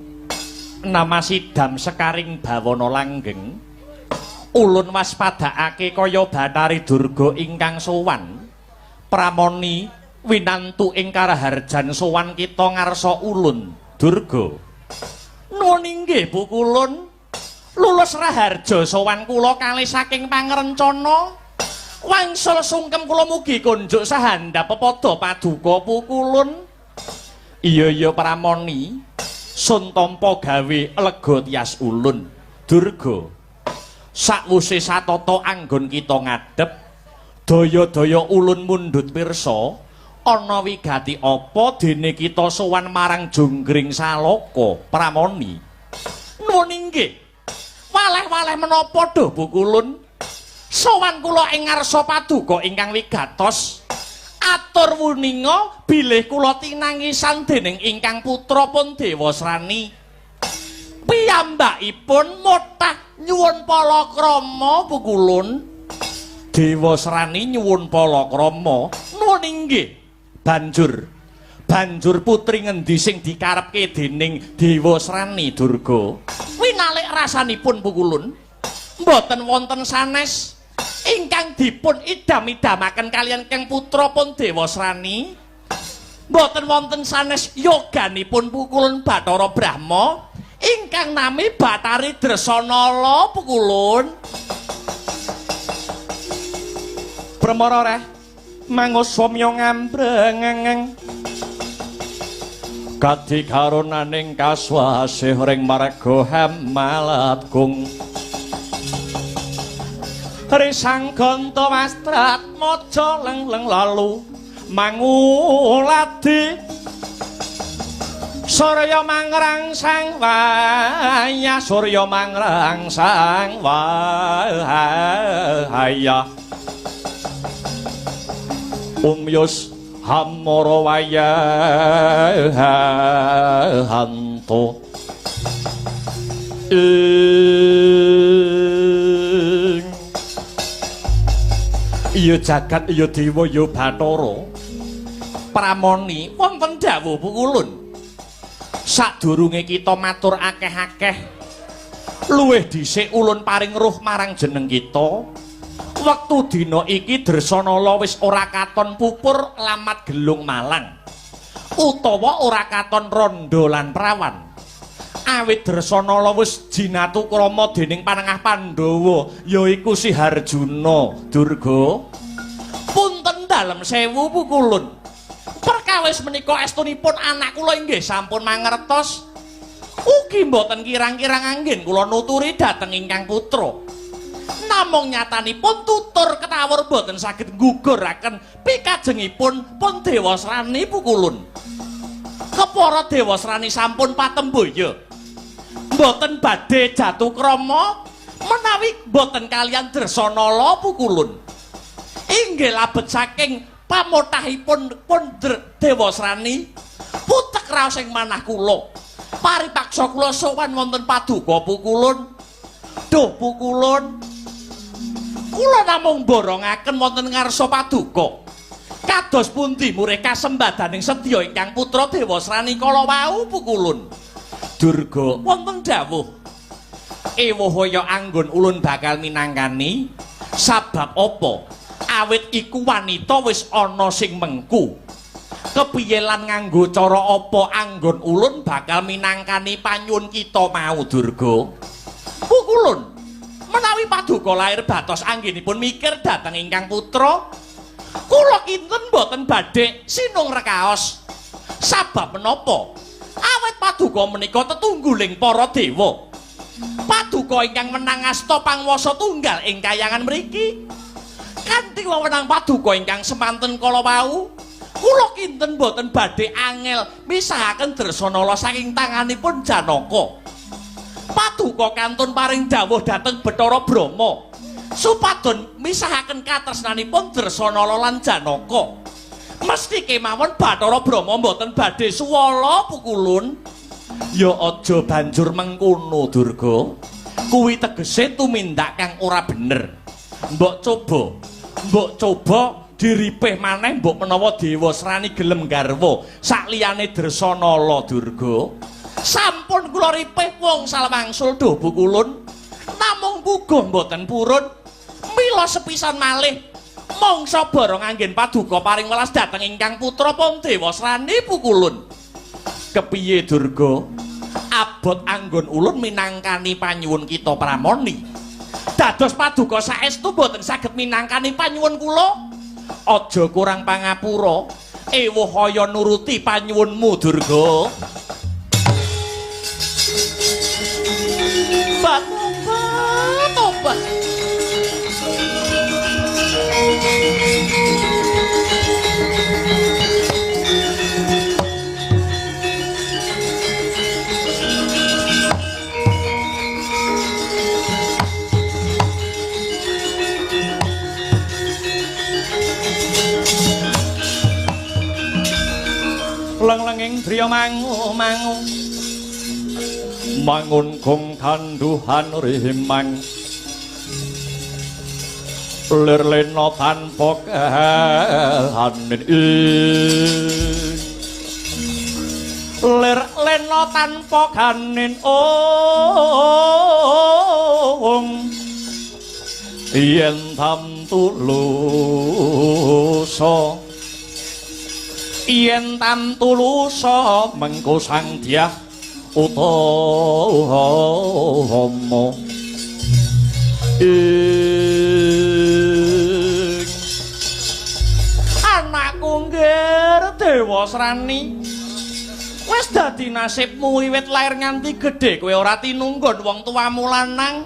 nama sidam sekaring bawana langgeng ulun waspadakake kaya Bathari Durga ingkang sowan pramoni winantu ing karaharjan sowan kita ngarsa ulun Durga nuwun inggih Bu Kulun lulus raharja sowan kula kalih saking pangrencana wangsul sungkem kula mugi kunjuk sahandhap pepada paduka Bu Kulun. Iya pramoni sun tampa gawe lega tias ulun Durga sakwuse satata anggon kita ngadhep daya-daya ulun mundhut pirsa ana wigati apa dene kita sowan marang Jonggring Salaka pramoni nuwun inggih waleh-waleh menapa doh Bu Kulun sowan kula ing ngarsa paduka ingkang wigatos atur wuninga bilih kula tinangisan dening ingkang putra pun Dewasrani piyambakipun mutah nyuwun palakrama Bu Kulun. Dewasrani nyuwun palakrama nuwun inggih banjur putri ngendi sing dikarepke dening Dewasrani Durga winalik rasanipun Bu Kulun mboten wonten sanes ingkang dipun idam-idamaken kalian kang putra pun Dewasrani Mboten wonten sanes yoganipun pukulun Bathara Brahma ingkang nami Bathari Dresanala pukulun. Pramara reh manguswamya ngambrengeng kadikaronaning kaswasih ring marga Hamalatgung risang ganta wastrat maja leng-leng lalu manguladi Surya mangrangsang waya Surya mangrangsang waya umyus hamara waya hanto iya jagat iya dewa ya Bathara pramoni wonten dawuh pukulun sadurunge kita matur akeh-akeh luwih dhisik ulun paring ruh marang jeneng kita wektu dina iki Dresanala wis ora katon pupur lamat gelung malang utawa ora katon randha lan prawan awit Dresanala wis jinatu krama dening panengah Pandhawa yaiku Si Harjuna Durga punten dalem sewu pukulun perkawis menika estunipun anak kula inggih sampun mangertos ugi mboten kirang-kirang anggen kula nuturi dhateng ingkang putra namung nyatanipun tutur ketawur boten saged ngguguraken pikajengipun pun Dewasrani pukulun kepara Dewasrani sampun patemboya boten badhe jatuh krama menawi boten kalian Dresanala pukulun inggih labet saking pamotahipun pun Dewasrani putek raos ing manah kula paripaksa kula sowan wonten paduka pukulun duh pukulun kula namung borongaken wonten ngarsa paduka kados pundi murih kasembadaning sedya ingkang putra Dewasrani kala wau pukulun Durga wonten dawuh ewuhaya anggon ulun bakal minangkani sabab apa awit iku wanita wis ana sing mengku kepiye lan nganggo cara apa anggon ulun bakal minangkani panyuwun kita mau Durga pukulun menawi paduka lair batos anggenipun mikir dhateng ingkang putra kula kinten boten badhe sinung rekaos sabab menapa awet paduka menika tetungguling para dewa paduka ingkang menang asta pangwasa tunggal ing kayangan mriki kanthi wewenang paduka ingkang semanten kala wau kula kinten boten badhe angel misahaken Dresanala saking tanganipun Janaka paduka kantun paring dawuh dhateng Bathara Brahma supadon misahaken katresnanipun Dresanala lan Janaka mesti kemawon Bathara Brahma mboten badhe suwala pukulun ya aja banjur mengkono Durga kuwi tegese tumindak kang ora bener mbok coba diripih maneh mbok menawa Dewasrani gelem garwa sakliyane Dresanala Durga sampun kula ripih wong salwangsul duh pukulun namung puguh mboten purun mila sepisan malih mangsa barang anggen paduka paring welas dhateng ingkang putra pun Dewasrani pukulun kepiye Durga abot anggon ulun minangkani panyuwun kita pramoni dados paduka saestu boten saged minangkani panyuwun kula aja kurang pangapura ewuhaya nuruti panyuwunmu Durga tobat leng-lenging driya mangu-mangu mangun kong tanduhan rimang lir-lena tanpa kehanin lir-lena tanpa kanin yen tam tulusa yen tan tulusa mengko sang dyah utama anakku ngger Dewa Srani wis dadi nasibmu wiwit lair nganti gedhe kowe ora tinunggon wong tuamu lanang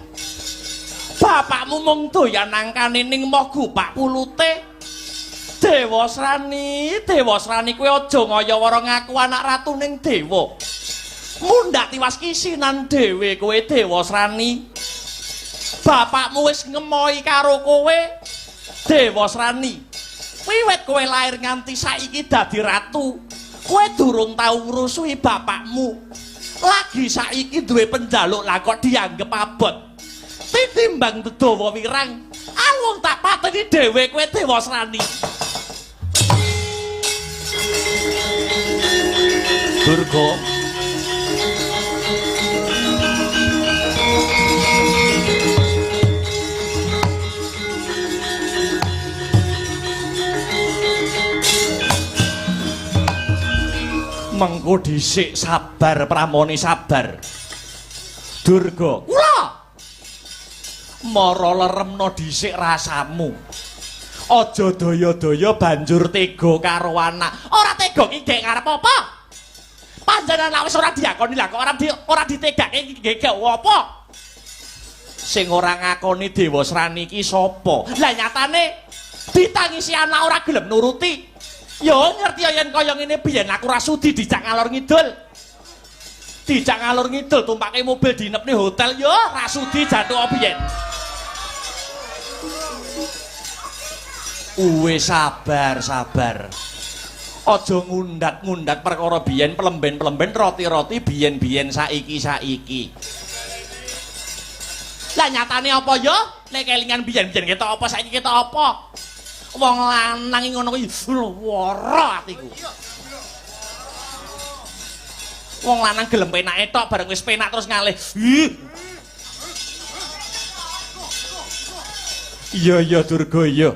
bapakmu mung doyan angkane ning moh gupak kulute Dewa Srani kowe aja ngaya-wara ngaku anak ratu ning dewa mundhak tiwas kisinan dhewe kowe Dewa Srani bapakmu wis ngemohi karo kowe Dewa Srani wiwit kowe lair nganti saiki dadi ratu kowe durung tau ngrusuhi bapakmu lagi saiki duwe penjaluk lah kok dianggep abot titimbang Dawa Wirang awong tak pateni dhewe kowe Dewa Srani Durga mengko dhisik sabar pramoni sabar Durga kula mara leremno dhisik rasamu aja daya-daya banjur tega karo anak ora tega iki gek ngarep apa panjenengan wis ora diakoni lah kok ora ditegake iki gek apa sing ora ngakoni Dewa Srani iki sapa lah nyatane ditangisi anak ora gelem nuruti yo ngerti yen kaya ngene biyen aku ra sudi dijak ngalor ngidul tumpake mobil dinepne hotel yo ra sudi jatuh biyen uwe sabar aja ngundat perkara biyen pelemben roti biyen saiki lah nyatane apa yo nek kelingan biyen ketok apa saiki ketok apa wong lanang ngono kuwi lara atiku. Wong lanang gelem penake tok bareng wis penak terus ngalih. Iya Durga iya.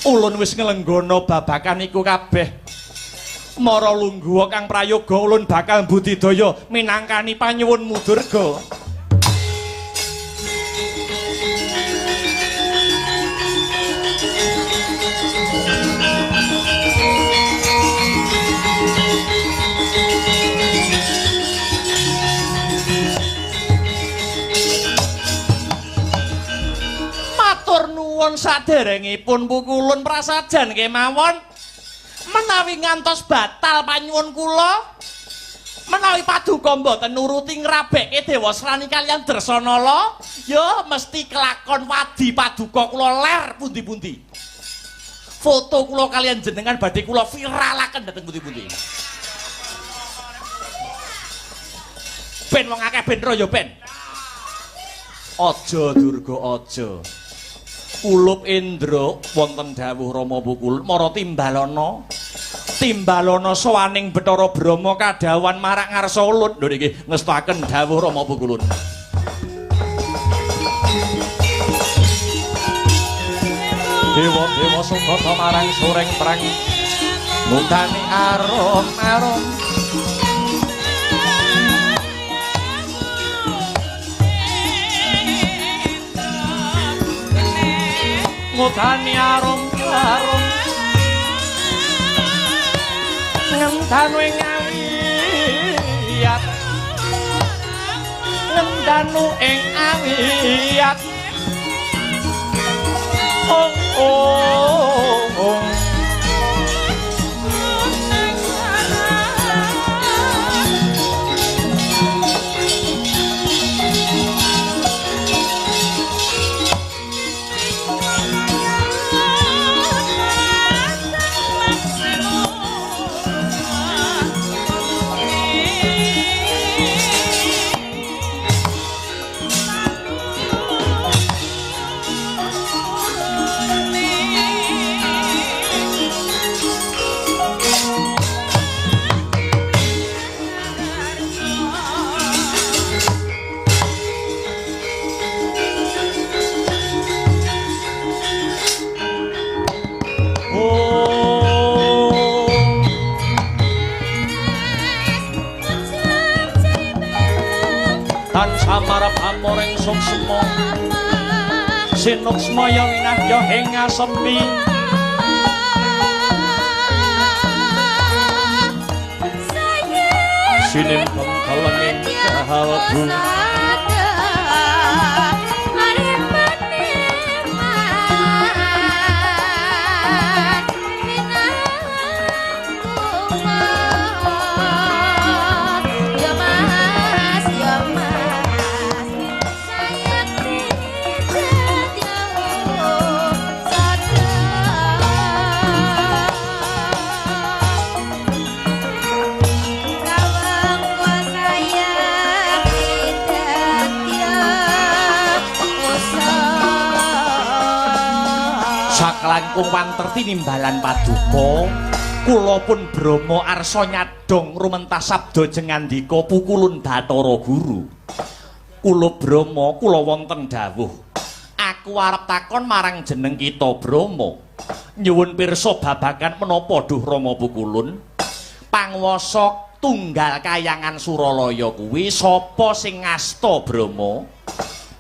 Ulun wis nglenggono babakan iku kabeh. Mara lungguh Kang Prayoga ulun bakal budidaya minangkani panyuwunmu Durga. Nuwun saderengipun pukulun prasajan kemawon menawi ngantos batal panyuwun kula menawi paduka mboten nuruti ngrabekke Dewa Srani kaliyan Dresanala ya mesti kelakon wadi paduka kula ler pundi-pundi foto kula kaliyan jenengan badhe kula viralaken dhateng pundi-pundi ben wong akeh ben ro ya ben aja Durga aja Ulup Indra wonten dawuh Rama Pukulun mara timbalana sawaning Bathara Brahma kadhawan marak ngarsa ulun lho niki ngestaken dawuh Rama Pukulun Dewa sungkata marang soreng perang mutani arom ngutani arum ngendanu ing awiyat oh soreng suksma sinuksmaya winahya ing ngasepi sinimpang kalenging kalbu saklangkung wanterti nimbalan paduka kula pun Brama arsa nyadong rumentah sabda jengandika pukulun Bathara Guru kula Brama kula wonten dawuh aku arep takon marang jeneng kita Brama nyuwun pirsa babagan menapa duh Rama Pukulun panguwasa tunggal kayangan Suralaya kuwi sapa sing ngasta Brama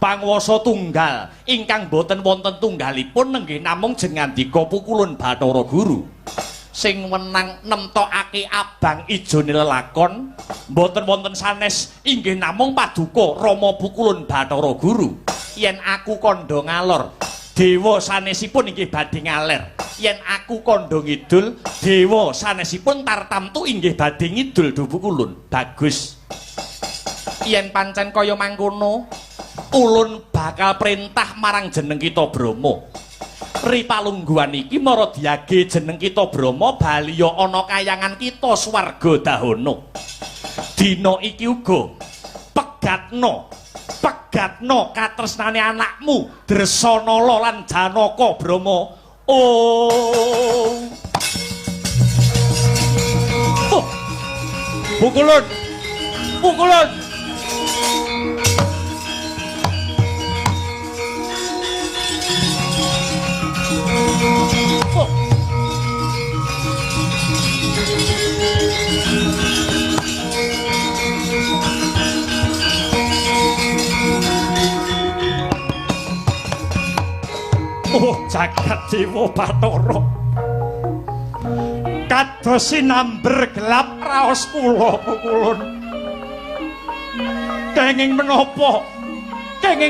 panguwasa tunggal ingkang boten wonten tunggalipun nenggih namung jengandika Pukulun Bathara Guru sing wenang nemtokake abang ijone lelakon boten wonten sanes inggih namung paduka Rama Pukulun Bathara Guru yen aku kandha ngalor dewa sanesipun inggih badhe ngaler yen aku kandha ngidul dewa sanesipun tartamtu inggih badhe ngidul Duh Pukulun bagus yen pancen kaya mangkono ulun bakal perintah marang jeneng kita Brama ripalungguhan iki maradhyage jeneng kita Brama baliya ana kayangan kita swarga dahana dina iki uga pegatna katresnane anakmu Dresanala lan Janaka Brama oh Pukulun oh jagat Dewa Bathara kados sinamber gelap raos kula Pukulun kenging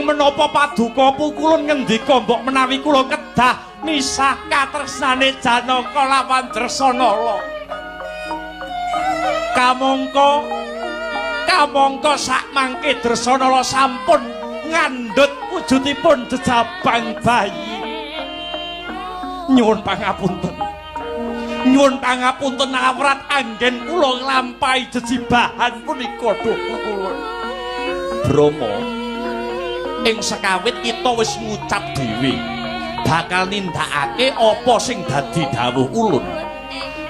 menapa paduka Pukulun ngendika mbok menawi kula kedah misah katresnane Janaka lawan Dresanala kamangka sak mangke Dresanala sampun ngandhut wujudipun jejabang bayi nyuwun pangapunten awrat anggen kula nglampahi jejibahan punika Duh Pukulun Brama ing sekawit kita wis ngucap dhewe bakal nindakake apa sing dadi dawuh ulun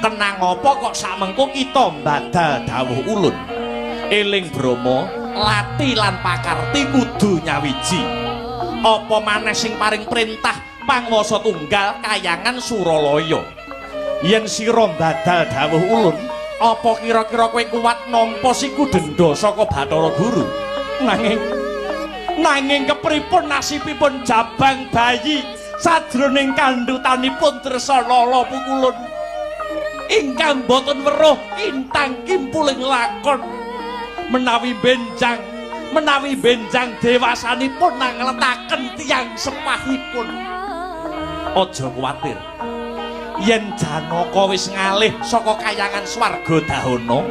kenang apa kok samengko kita mbadal dawuh ulun eling Brama lati lan pakarti kudu nyawiji apa maneh sing paring perintah panguwasa tunggal kayangan Suralaya yen sira mbadal dawuh ulun apa kira-kira kowe kuwat nampa siku denda saka Bathara Guru nanging kepripun nasibipun jabang bayi sajroning kandhutanipun Dresanala Pukulun ingkang boten weruh intang kimpuling lakon menawi benjang dewasanipun nangletaken tiyang sepahipun aja kuwatir yen Janaka wis ngalih saka kayangan swarga dahana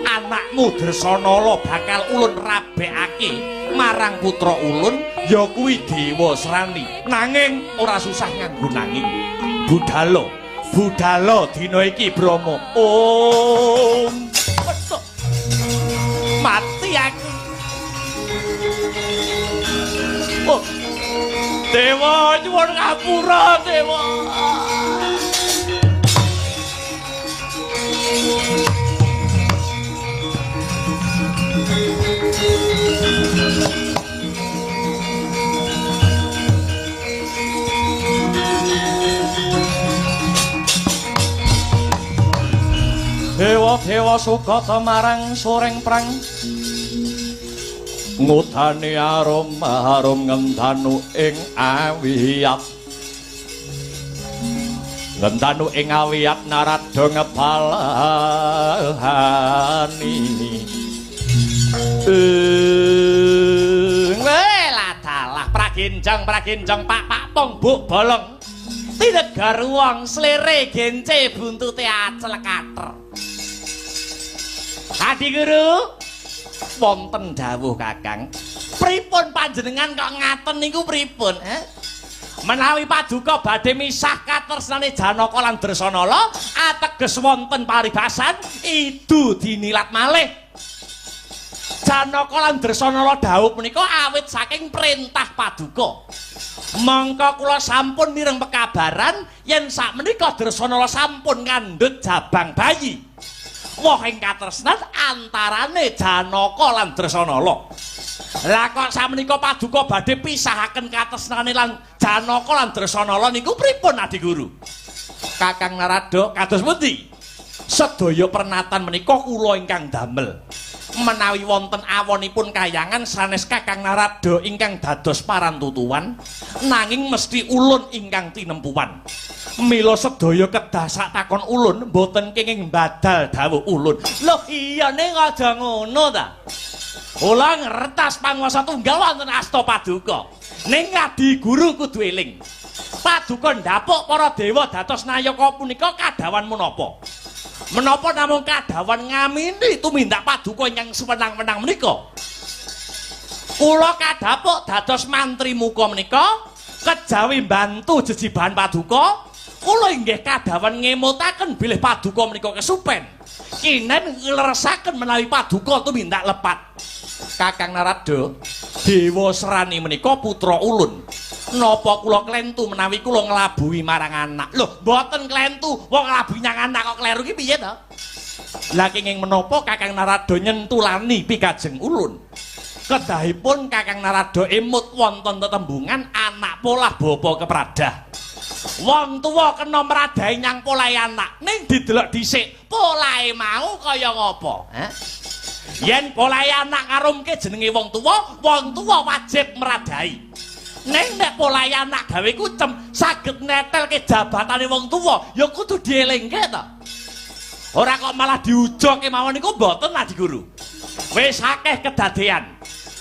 anakmu Dresanala bakal ulun rabekake marang putra ulun ya kuwi Dewa Srani nanging ora susah nganggo nanging budhalo dina iki Brama mati aku Dewa nyuwun ngapura Dewa Dewa Sukata marang soreng prang ngutani arum ngentanu ing awiyat ngentanu ing awiyat Narada ngepalani dalah praginjang pak pong buk bolong tinegar wong slere gence buntute acel kater. Adi Guru wonten dawuh Kakang, pripun panjenengan kok ngaten niku pripun? Menawi paduka badhe misah katresnane Janaka lan Dresanala ateges wonten paribasan idu dinilat malih. Janaka lan Dresanala dawuh menika awit saking perintah paduka. Mangka kula sampun mireng pekabaran yen sakmenika Dresanala sampun ngandhut jabang bayi. Woh ing katresnan antarane Janaka lan Dresanala. Lah kok sakmenika paduka badhe pisahaken katresnane lan Janaka lan Dresanala niku pripun Adi Guru? Kakang Narada kados pundi? Sedaya pernatan menika kula ingkang damel. Menawi wonten awonipun kayangan sanes Kakang Narada ingkang dados parantutuan nanging mesti ulun ingkang tinempuan. Mila sedaya kedah sak takon ulun mboten kenging badal dawuh ulun. Loh iya ning aja ngono ta. Ulang retas panguwasa tunggal wonten asta paduka. Ning Adi Guru kudu eling. Paduka ndapuk para dewa dados nayaka punika kadawan menapa? Menapa namung kadawan ngamini tumindak paduka ingkang sewenang-wenang menika? Kula kadhapuk dados mantri muka menika kejawi bantu jejibahan paduka. Kula inggih kadawan ngemutaken bilih paduka menika kesupen. Kinen ngleresaken menawi paduka tumindak lepat. Kakang Narada, dewa serani menika putra ulun. Napa kula klentu menawi kula nglabuhi marang anak? Lho, mboten klentu, wong nglabuhi nyang anak kok kleru iki piye to? Lah kenging menapa Kakang Narada nyentulani pikajeng ulun? Kedahipun Kakang Narada emut wonten tetembungan anak polah bapa kepradah. Wong tuwa kena mradahi nyang polahe anak, ning didelok dhisik polahe mau kaya ngapa? Yen polahe anak ngarumke jenenge wong tuwa wajib mradahi. Neng nek polahe anak gawe kucem saged netelke jabatane wong tuwa ya kudu dielingke to. Ora kok malah diujoke mawon niku mboten Adi Guru. Wis akeh kedadean.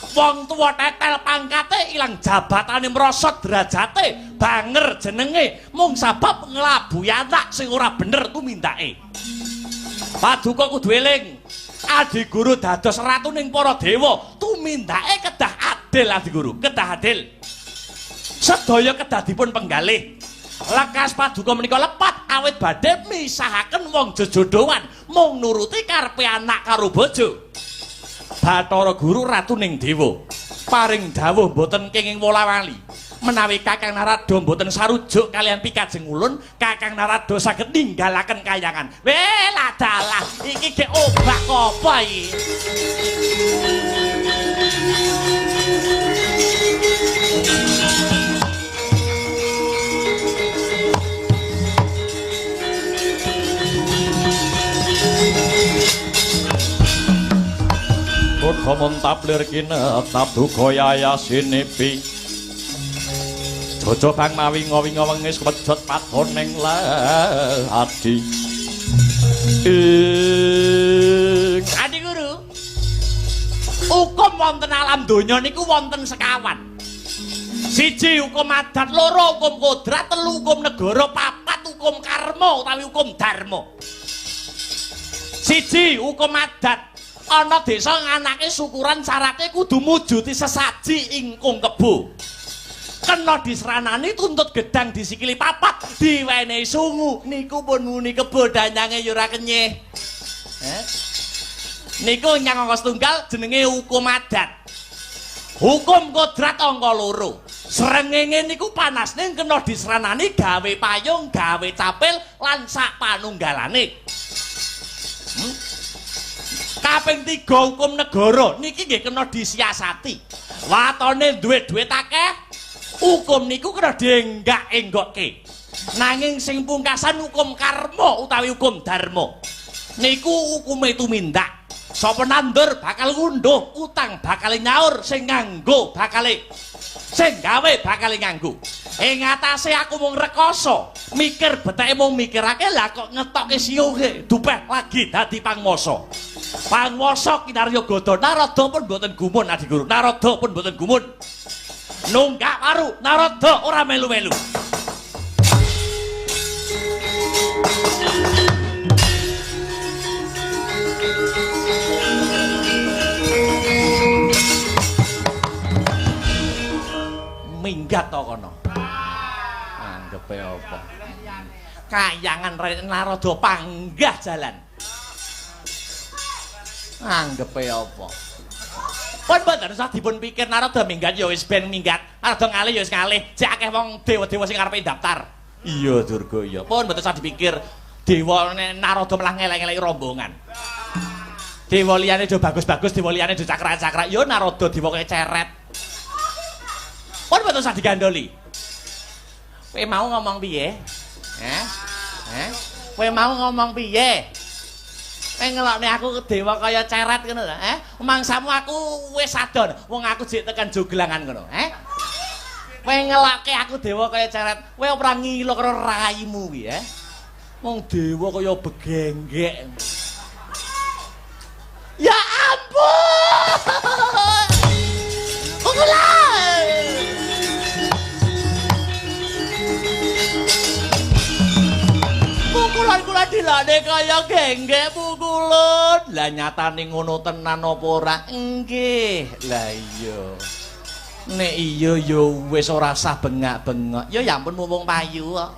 Wong tuwa tetel pangkate ilang jabatane merosot derajate banger jenenge mung sabab nglabuhi anak sing ora bener tumindake. Paduka kudu eling. Adi Guru dados ratuning para dewa tumindake kedah adil Adi Guru, kedah adil. Sedaya kedah dipun penggalih. Lekas paduka menika lepat awit badhe misahaken wong jejodhoan mung nuruti karepe anak karo bojo. Bathara Guru ratuning dewa paring dawuh boten kenging wola-wali. Menawi Kakang Narada boten sarujuk kalian pikajeng ulun, Kakang Narada saged ninggalaken kayangan. Lah dalah iki ge obah apa iki? Kodhamon taplir kinetap duka yayasinipi Jojo bang mawi ngowinga wengis wedhot patoning adi Adi Guru hukum wonten alam donya niku wonten sekawan. Siji hukum adat, loro hukum kodrat, telu hukum negara, papat hukum karma utawi hukum dharma. Siji hukum adat, ana desa nganake syukuran syaratnya kudu mujuti sesaji ingkung kebo. Kena diseranani tuntut gedang disikili papat, diwenehi sungu. Niku pun muni kebo danyange ya ora kenyih. Niku nyang angka setunggal jenenge hukum adat. Hukum kodrat angka loro. Srengenge niku panasne kena diseranani gawe payung, gawe capil lan sak panunggalane. Kaping 3 hukum negara niki nggih kena disiasati. Watone duwe-duwit akeh, hukum niku kena dienggak-enggokke. Nanging sing pungkasan hukum karma utawi hukum dharma. Niku hukume tumindak. Sapa nandur bakal ngunduh, utang bakal nyaur, sing nganggo bakal sing gawe bakal nganggo. Ing atase aku mung rekoso, mikir beteke mung mikirake lah kok ngetokke siuhe dupeh lagi dadi pangwasa. Pangwasa kinarya gada Narada pun mboten gumun Adi Guru. Narada pun mboten gumun. Nunggak waru Narada ora melu-melu. Minggat to kono. Anggepe apa? Kayangan Narada panggah jalan. Anggepe apa? Pun mboten usah dipun pikir Narada minggat ya wis ben minggat. Narada ngalih ya wis ngalih. Jek akeh wong dewa-dewa sing arepe daftar. Iya Durga ya. Pun mboten usah dipikir dewa Narada malah ngelek-ngeleki rombongan. Dewa liyane do bagus-bagus, dewa liyane do cakra-cakra. Ya Narada dewa kaya ceret. Pun mboten usah digandoli. Kowe mau ngomong piye? Kowe mau ngomong piye? Ngelokne aku dewa kaya ceret ngono lho, mangsamu aku wis adon, wong aku jek tekan joglangan ngono, Kowe ngelokke aku dewa kaya ceret, kowe ora ngilo karo raimu kuwi, Wong dewa kaya begenggek. Ya ampun! Pukulan! Pukulan kula dilane kaya genggek pukulun. Lah nyatane ngono tenan apa ora? Nggih. Lah iya. Nek iya ya wis ora usah bengak-bengok. Ya ampun mumpung payu kok.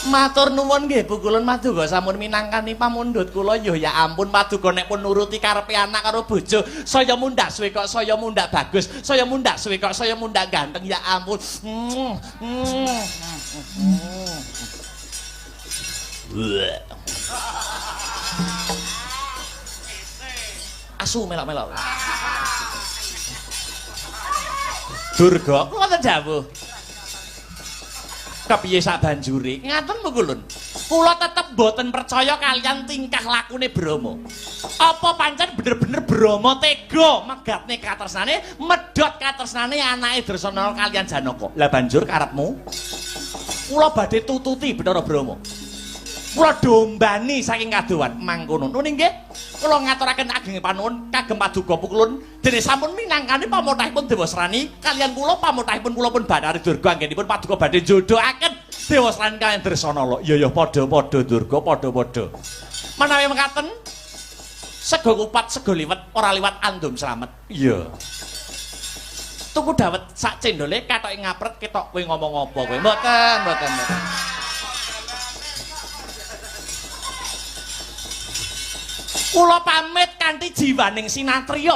Matur nuwun nggih pukulun Paduka sampun minangkani pamundhut kula ya ampun Paduka nek pun nuruti karepe anak karo bojo saya mundak suwe kok saya mundak bagus saya mundak suwe kok saya mundak ganteng ya ampun. Asu melok-melok. Durga kula ten dawuh. Kepiye sak banjure? Ngaten pukulun. Kula tetep boten percaya kalian tingkah lakune Brama. Apa pancen bener-bener Brama tega megatne katresnane, medhot katresnane anake Dresana kalian Janaka. Lah banjur karepmu? Kula badhe tututi Bathara Brama. Kula dombani saking kadowan mangkono. Nuwun nggih. Kula ngaturaken ageng panuwun kagem Paduka pukulun dene sampun minangkani pamotahipun Dewasrani kalian kula pamotahipun kula pun Bathari Durga anggenipun Paduka badhe jodohaken Dewasrani kaliyan Dresana. Ya ya padha-padha Durga padha-padha. Menawi mekaten sego kupat sego liwet ora liwat andum slamet. Iya. Tuku dawet sak cendole katoke ngapret ketok kowe ngomong apa kowe. Mboten. Kula pamit kanthi jiwaning sinatriya.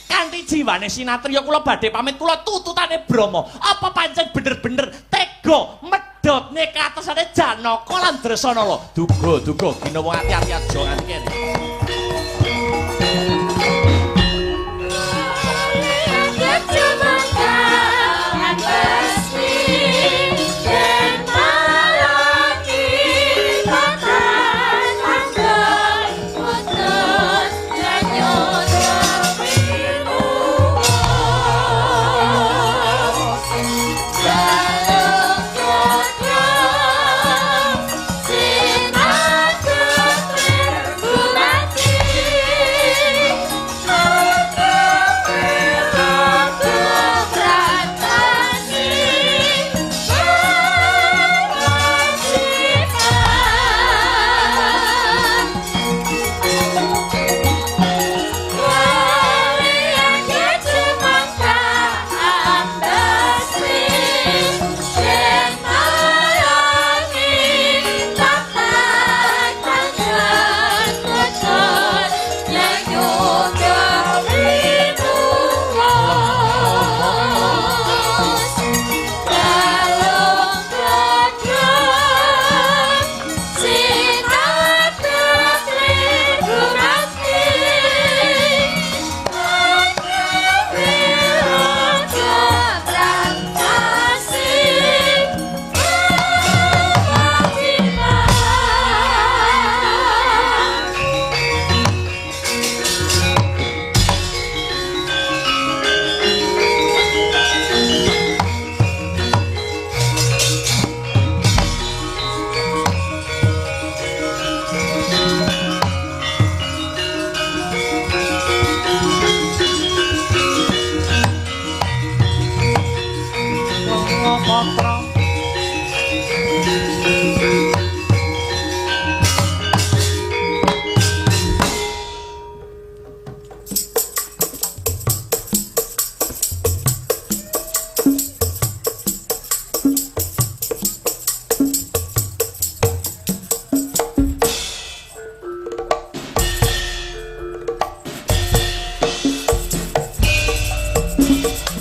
Kanthi jiwaning sinatriya kula badhe pamit kula tututane Brama. Apa pancen bener-bener tega medhotne katresane Janaka lan Dresana lho. Duga gina wong ati-ati aja nganti kene.